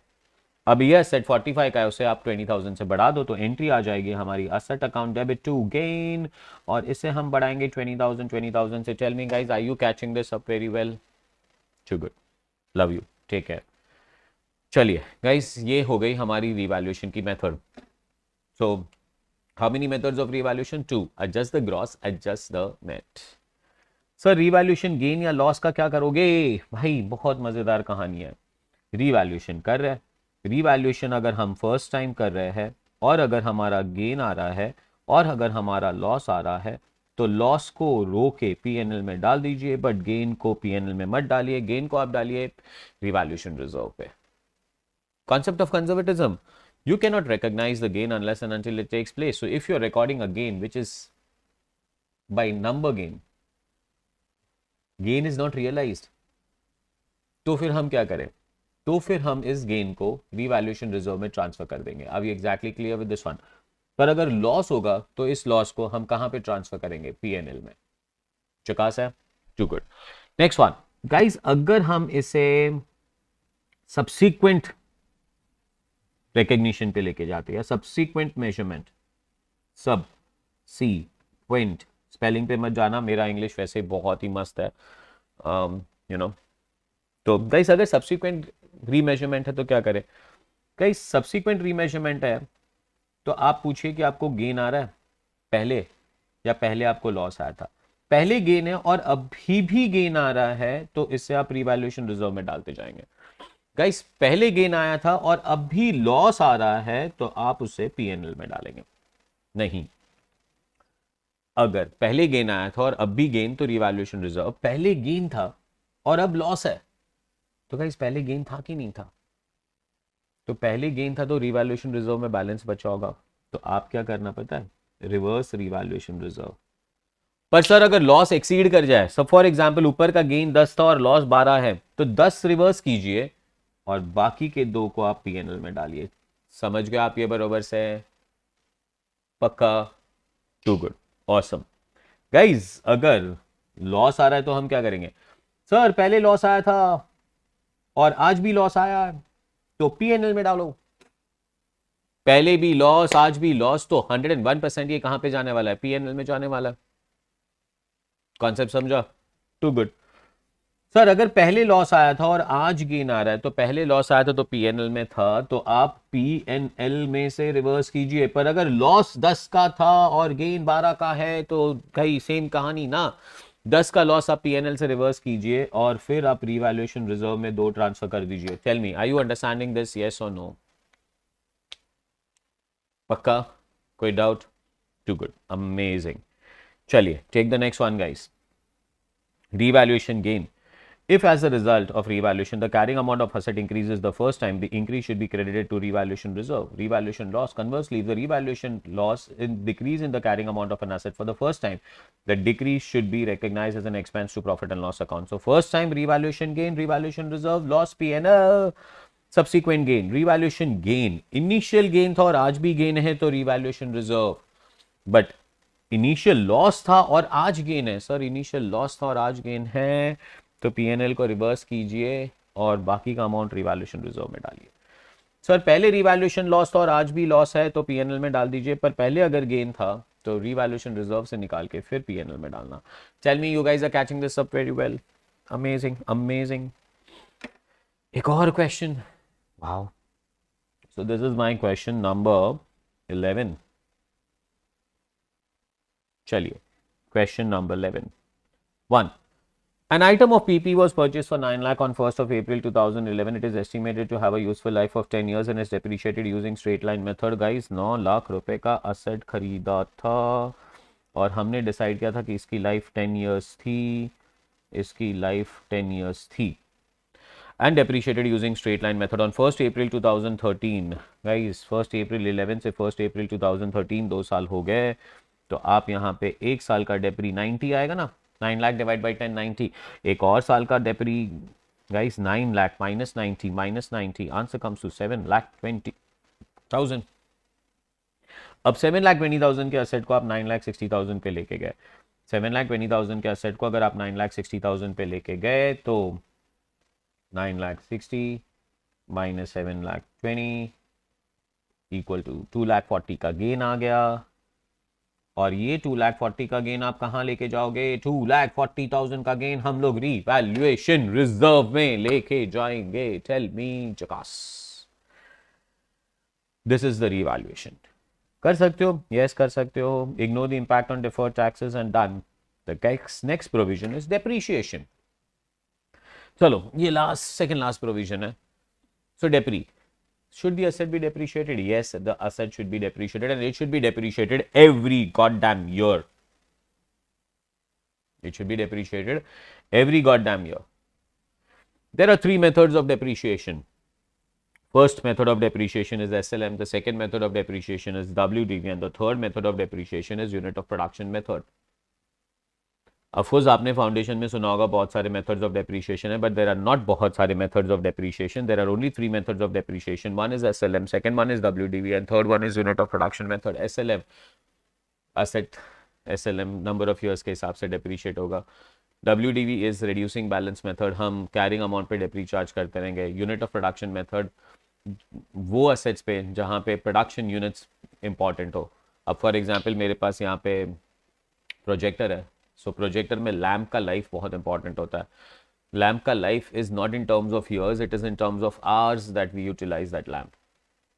अब ये असेट 45 का है, उसे आप 20,000 से बढ़ा दो तो एंट्री आ जाएगी हमारी asset account debit to gain, और इसे हम बढ़ाएंगे 20,000 से। Tell me guys, are you catching this up very well? Too good, love you, take care. चलिए गाइस, ये हो गई हमारी रिवैल्यूएशन की method. So how many methods of revaluation? 2। Adjust the gross, adjust the net. Sir revaluation gain या लॉस का क्या करोगे? भाई बहुत मजेदार कहानी है। रिवैल्यूएशन कर रहे हैं, रिवैल्यूएशन अगर हम फर्स्ट टाइम कर रहे हैं और अगर हमारा गेन आ रहा है और अगर हमारा लॉस आ रहा है तो लॉस को रो के पीएनएल में डाल दीजिए, बट गेन को पीएनएल में मत डालिए। गेन को आप डालिए रिवैल्यूएशन रिजर्व पे। Concept of conservatism: you cannot recognize the gain unless and until it takes place. So if you're recording a gain which is by number gain is not realized, तो फिर हम क्या करें? तो फिर हम इस गेन को रिवैल्यूएशन रिजर्व में ट्रांसफर कर देंगे। अब exactly clear with this one. पर अगर लॉस होगा तो इस लॉस को हम कहां पे ट्रांसफर करेंगे? पीएनएल में। चकास है? Too good. Next one guys, अगर हम इसे सब्सीक्वेंट रिकग्निशन पे लेके जाते हैं, subsequent measurement, subsequent, spelling पे मत जाना, मेरा इंग्लिश वैसे बहुत ही मस्त है, यू नो। तो गाइस अगर सब्सीक्वेंट रीमेजरमेंट है तो क्या करें? गाइस सब्सीक्वेंट रीमेजरमेंट है तो आप पूछिए कि आपको गेन आ रहा है पहले या पहले आपको लॉस आया था। पहले गेन है और अभी भी गेन आ रहा है तो इससे आप रिवैल्यूएशन रिजर्व में डालते जाएंगे। गाइस पहले गेन आया था और अब भी लॉस आ रहा है तो आप उसे पीएनएल में डालेंगे। नहीं, अगर पहले गेन आया था और अब भी गेन तो रिवैल्यूएशन रिजर्व। पहले गेन था और अब लॉस है तो गाइस पहले गेन था कि नहीं था? तो पहले गेन था तो रिवैल्यूएशन रिजर्व में बैलेंस बचा होगा। तो आप क्या करना पता है? Reverse revaluation reserve. पर सर अगर लॉस एक्सीड कर जाए, सब फॉर एग्जांपल ऊपर का गेन 10 था और लॉस 12 है, तो 10 रिवर्स कीजिए और बाकी के 2 को आप पीएनएल में डालिए। समझ गए आप ये बरोबर से? पक्का? Too good. ऑसम गाइज, अगर लॉस आ रहा है तो हम क्या करेंगे? सर पहले लॉस आया था और आज भी लॉस आया है, तो पीएनएल में डालो। पहले भी लॉस आज भी लॉस, तो 101% ये कहां पे जाने वाला है? पीएनएल में जाने वाला है। कॉन्सेप्ट समझा? Too good. सर अगर पहले लॉस आया था और आज गेन आ रहा है, तो पहले लॉस आया था तो पीएनएल में था, तो आप पीएनएल में से रिवर्स कीजिए। पर अगर लॉस 10 का था और गेन 12 का है, तो भाई सेम कहानी ना। 10 का लॉस आप पीएनएल से रिवर्स कीजिए और फिर आप रिवैल्यूएशन रिजर्व में 2 ट्रांसफर कर दीजिए। Tell me, are you understanding this? Yes और नो? पक्का? कोई डाउट? Too good, amazing. चलिए, take the next one guys. Revaluation gain. If as a result of revaluation, the carrying amount of asset increases the first time, the increase should be credited to revaluation reserve. Revaluation loss. Conversely, if the revaluation loss in decrease in the carrying amount of an asset for the first time, the decrease should be recognized as an expense to profit and loss account. So first time revaluation gain, revaluation reserve, loss P&L, subsequent gain, revaluation gain. Initial gain था और आज भी gain है तो revaluation reserve. But initial loss था और आज गेन है। सर इनिशियल लॉस था और आज गेन है, तो पीएनएल को रिवर्स कीजिए और बाकी का अमाउंट रिवैल्यूएशन रिजर्व में डालिए। सर पहले रिवैल्यूएशन लॉस था और आज भी लॉस है, तो पीएनएल में डाल दीजिए। पर पहले अगर गेन था तो रिवैल्यूएशन रिजर्व से निकाल के फिर पीएनएल में डालना। Tell me, you guys are catching this up very well. Amazing amazing. एक और क्वेश्चन। Wow. So this is my question number 11। चलिए, question number 11. 1. An item of PP was purchased for 9 lakh on 1st of April 2011. It is estimated to have a useful life of 10 years and is depreciated using straight line method. Guys, 9 lakh रुपए का असेट खरीदा था और हमने डिसाइड किया था कि इसकी लाइफ 10 years थी, इसकी लाइफ 10 years थी, and depreciated using straight line method on 1st April 2013. Guys, 1st April 11 से 1st April 2013 2 साल हो गए, तो आप यहाँ पे एक साल का डेप्री 90 आएगा ना, 9 लाख डिवाइड बाई 10 90। एक और साल का depre guys 9 lakh minus 90 answer comes to 7,20,000। अब 7,20,000 के असेट को आप 9,60,000 पे लेके गए। 7,20,000 के असेट को अगर आप 9,60,000 पे लेके गए तो 9,60 माइनस 7,20 इक्वल टू 2,40,000 का गेन आ गया। और ये 2,40,000 का गेन आप कहां लेके जाओगे? 2,40,000 का गेन हम लोग रिवैल्यूएशन रिजर्व में लेके जाएंगे। टेल मी जकास, दिस इज द रिवैल्यूएशन। कर सकते हो? यस कर सकते हो। Ignore the impact on deferred taxes and done. The next provision is depreciation. चलो, ये सेकंड लास्ट प्रोविजन है। सो डेप्री, should the asset be depreciated? Yes, the asset should be depreciated, and it should be depreciated every goddamn year. It should be depreciated every goddamn year. There are 3 methods of depreciation. First method of depreciation is SLM, the second method of depreciation is WDV, and the third method of depreciation is unit of production method. Of course आपने फाउंडेशन में सुना होगा बहुत सारे मेथड्स ऑफ डेप्रीशिएशन है, बट देर आर नॉट बहुत सारे methods of depreciation. There are only 3 methods of depreciation. One is SLM, second one is WDV and third one is unit of production method. SLM asset, SLM number of years के हिसाब से डेप्रीशिएट होगा। WDV is reducing balance method, हम कैरिंग अमाउंट पे डेप्री चार्ज करते रहेंगे। यूनिट ऑफ प्रोडक्शन मेथड वो असेट्स पे जहाँ पे प्रोडक्शन यूनिट्स इंपॉर्टेंट हो। अब फॉर एग्जाम्पल मेरे पास यहाँ पे प्रोजेक्टर है, सो प्रोजेक्टर में लैम्प का लाइफ बहुत इंपॉर्टेंट होता है। लैम्प का life is not in terms of years, it is in terms of hours that we utilise that lamp.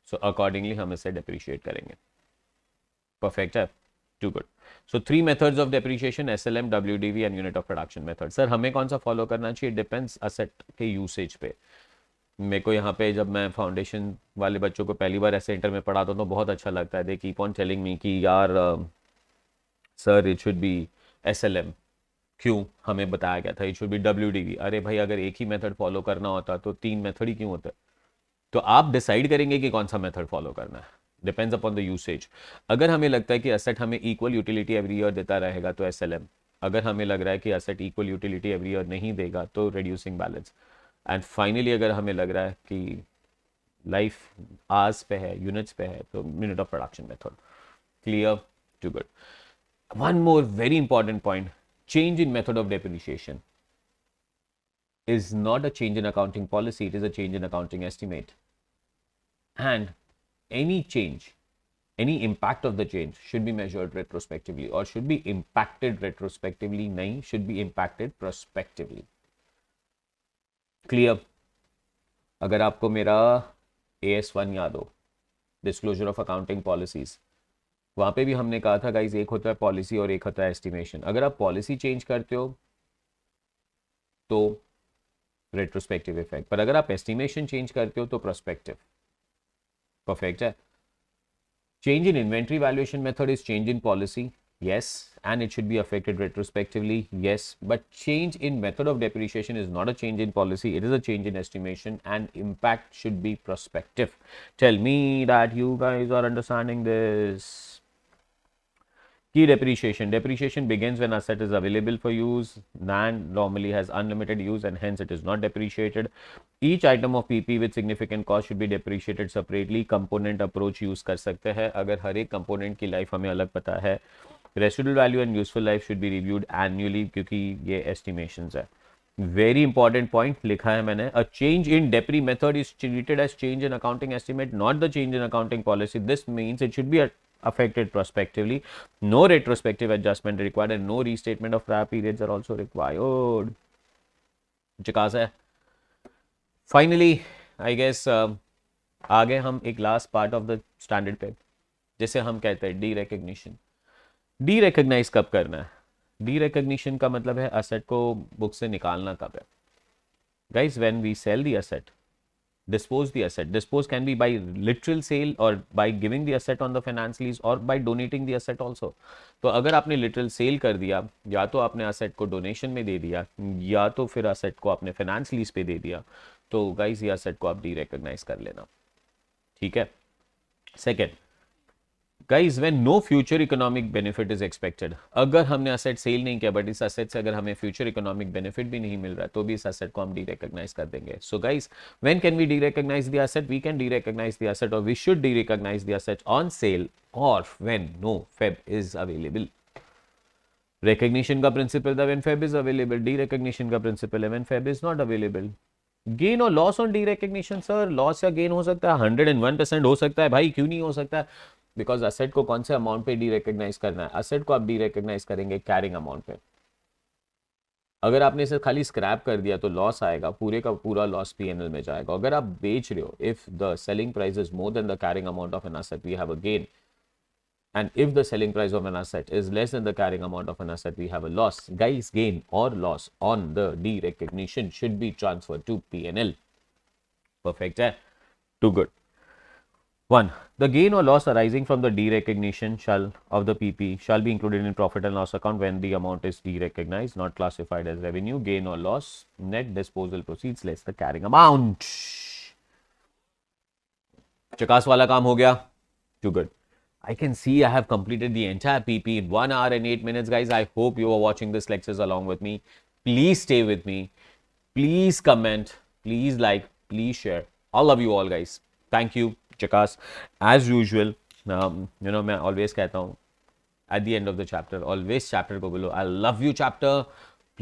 So accordingly हम इसे डेप्रीशिएट करेंगे। परफेक्ट है, too good. So 3 methods of depreciation, SLM, WDV and unit of production method. Sir हमें कौन सा फॉलो करना चाहिए? डिपेंड्स असेट के यूसेज पे। मेरे को यहाँ पे जब मैं फाउंडेशन वाले बच्चों को पहली बार ऐसे इंटर में पढ़ाता हूँ तो बहुत अच्छा लगता है। They keep on telling me कि यार sir it should B SLM. क्यों? हमें बताया गया था इट शुड बी डब्ल्यूडीवी। अरे भाई अगर एक ही मेथड फॉलो करना होता तो 3 मेथड ही क्यों होता? तो आप डिसाइड करेंगे कि कौन सा मेथड फॉलो करना है, डिपेंड्स अपॉन द यूसेज। अगर हमें लगता है कि असेट हमें इक्वल यूटिलिटी एवरी ईयर देता रहेगा तो एसएलएम। अगर हमें लग रहा है कि asset equal utility every year नहीं देगा तो रिड्यूसिंग बैलेंस। एंड फाइनली अगर हमें लग रहा है कि लाइफ आवर्स पे है, यूनिट्स पे है, तो unit of production method. Clear? Too good. One more very important point: change in method of depreciation is not a change in accounting policy, it is a change in accounting estimate. And any change, any impact of the change should be measured retrospectively, or should be impacted retrospectively, nahi, should be impacted prospectively. Clear? अगर आपको मेरा AS1 याद हो, डिस्क्लोजर ऑफ अकाउंटिंग पॉलिसीज, वहां पे भी हमने कहा था गाइज, एक होता है पॉलिसी और एक होता है एस्टिमेशन. अगर आप पॉलिसी चेंज करते हो तो रेट्रोस्पेक्टिव इफेक्ट, पर अगर आप एस्टिमेशन चेंज करते हो तो प्रोस्पेक्टिव. परफेक्ट है. Change in inventory valuation method is change in policy, yes, and it should be affected retrospectively, yes, but change in method of depreciation is not a change in policy, it is a change in estimation, and impact should be prospective. Tell me that you guys are understanding this. Key depreciation. Depreciation begins when asset is available for use. Land normally has unlimited use and hence it is not depreciated. Each item of PP with significant cost should be depreciated separately. Component approach use कर सकते हैं अगर हर एक component की life हमें अलग पता है. Residual value and useful life should be reviewed annually क्योंकि ये estimations है. Very important point लिखा है मैंने. A change in depre method is treated as change in accounting estimate, not the change in accounting policy. This means it should be affected prospectively. No retrospective adjustment required and no restatement of prior periods are also required. Chicas है. Finally, I guess आगे हम एक last part of the standard पे, जिसे हम कहते हैं डीरेकग्निशन. डीरेकग्नाइज कब करना है? डीरेकग्निशन का मतलब है असेट को बुक से निकालना कब है. Guys, when we sell the asset, dispose the asset. Dispose can be by literal sale or by giving the asset on the finance lease or by donating the asset also. तो अगर आपने literal sale कर दिया, या तो आपने asset को donation में दे दिया, या तो फिर asset को आपने finance lease पे दे दिया, तो guys ये asset को आप de-recognize कर लेना. ठीक है. Second, guys, when no future economic benefit is expected, अगर हमने असेट सेल नहीं किया बट इस असेट से अगर हमें फ्यूचर इकोनॉमिक बेनिफिट भी नहीं मिल रहा तो भी इस असेट को हम डी-रिकॉग्नाइज कर देंगे. So guys, when can we derecognize the asset? We can derecognize the asset और we should derecognize the asset on sale और when no FEB is available. Recognition का प्रिंसिपल था when FEB is available. Derecognition का प्रिंसिपल है when FEB is not available. Gain और loss on derecognition, sir loss या गेन हो सकता है, 101% हो सकता है भाई, क्यों नहीं हो सकता है? बिकॉज असेट को कौन से अमाउंट पे डी-रिकॉग्नाइज करना है? असेट को आप डी-रिकॉग्नाइज करेंगे कैरिंग अमाउंट पे. अगर आपने इसे खाली स्क्रैप कर दिया तो लॉस आएगा, पूरे का पूरा लॉस पीएनएल में जाएगा. अगर आप बेच रहे हो, if the selling price is more than the carrying amount of an asset, we have a gain. And if the selling price of an asset is less than the carrying amount of an asset, we have a loss. Guys, gain or loss on the de-recognition should be transferred to P&L. Perfect. Too good. 1. The gain or loss arising from the de-recognition of the PP shall be included in profit and loss account when the amount is de-recognized, not classified as revenue. Gain or loss, net disposal proceeds less the carrying amount. चकास वाला काम हो गया. Too good. I can see I have completed the entire PP in 1 hour and 8 minutes, guys. I hope you are watching this lectures along with me. Please stay with me. Please comment. Please like. Please share. I love you all, guys. Thank you, Chakas. As usual, मैं always कहता हूँ at the end of the chapter, always chapter को बोलो, I love you chapter.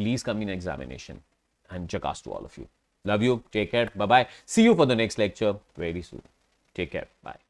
Please come in examination. And Chakas to all of you. Love you. Take care. Bye-bye. See you for the next lecture very soon. Take care. Bye.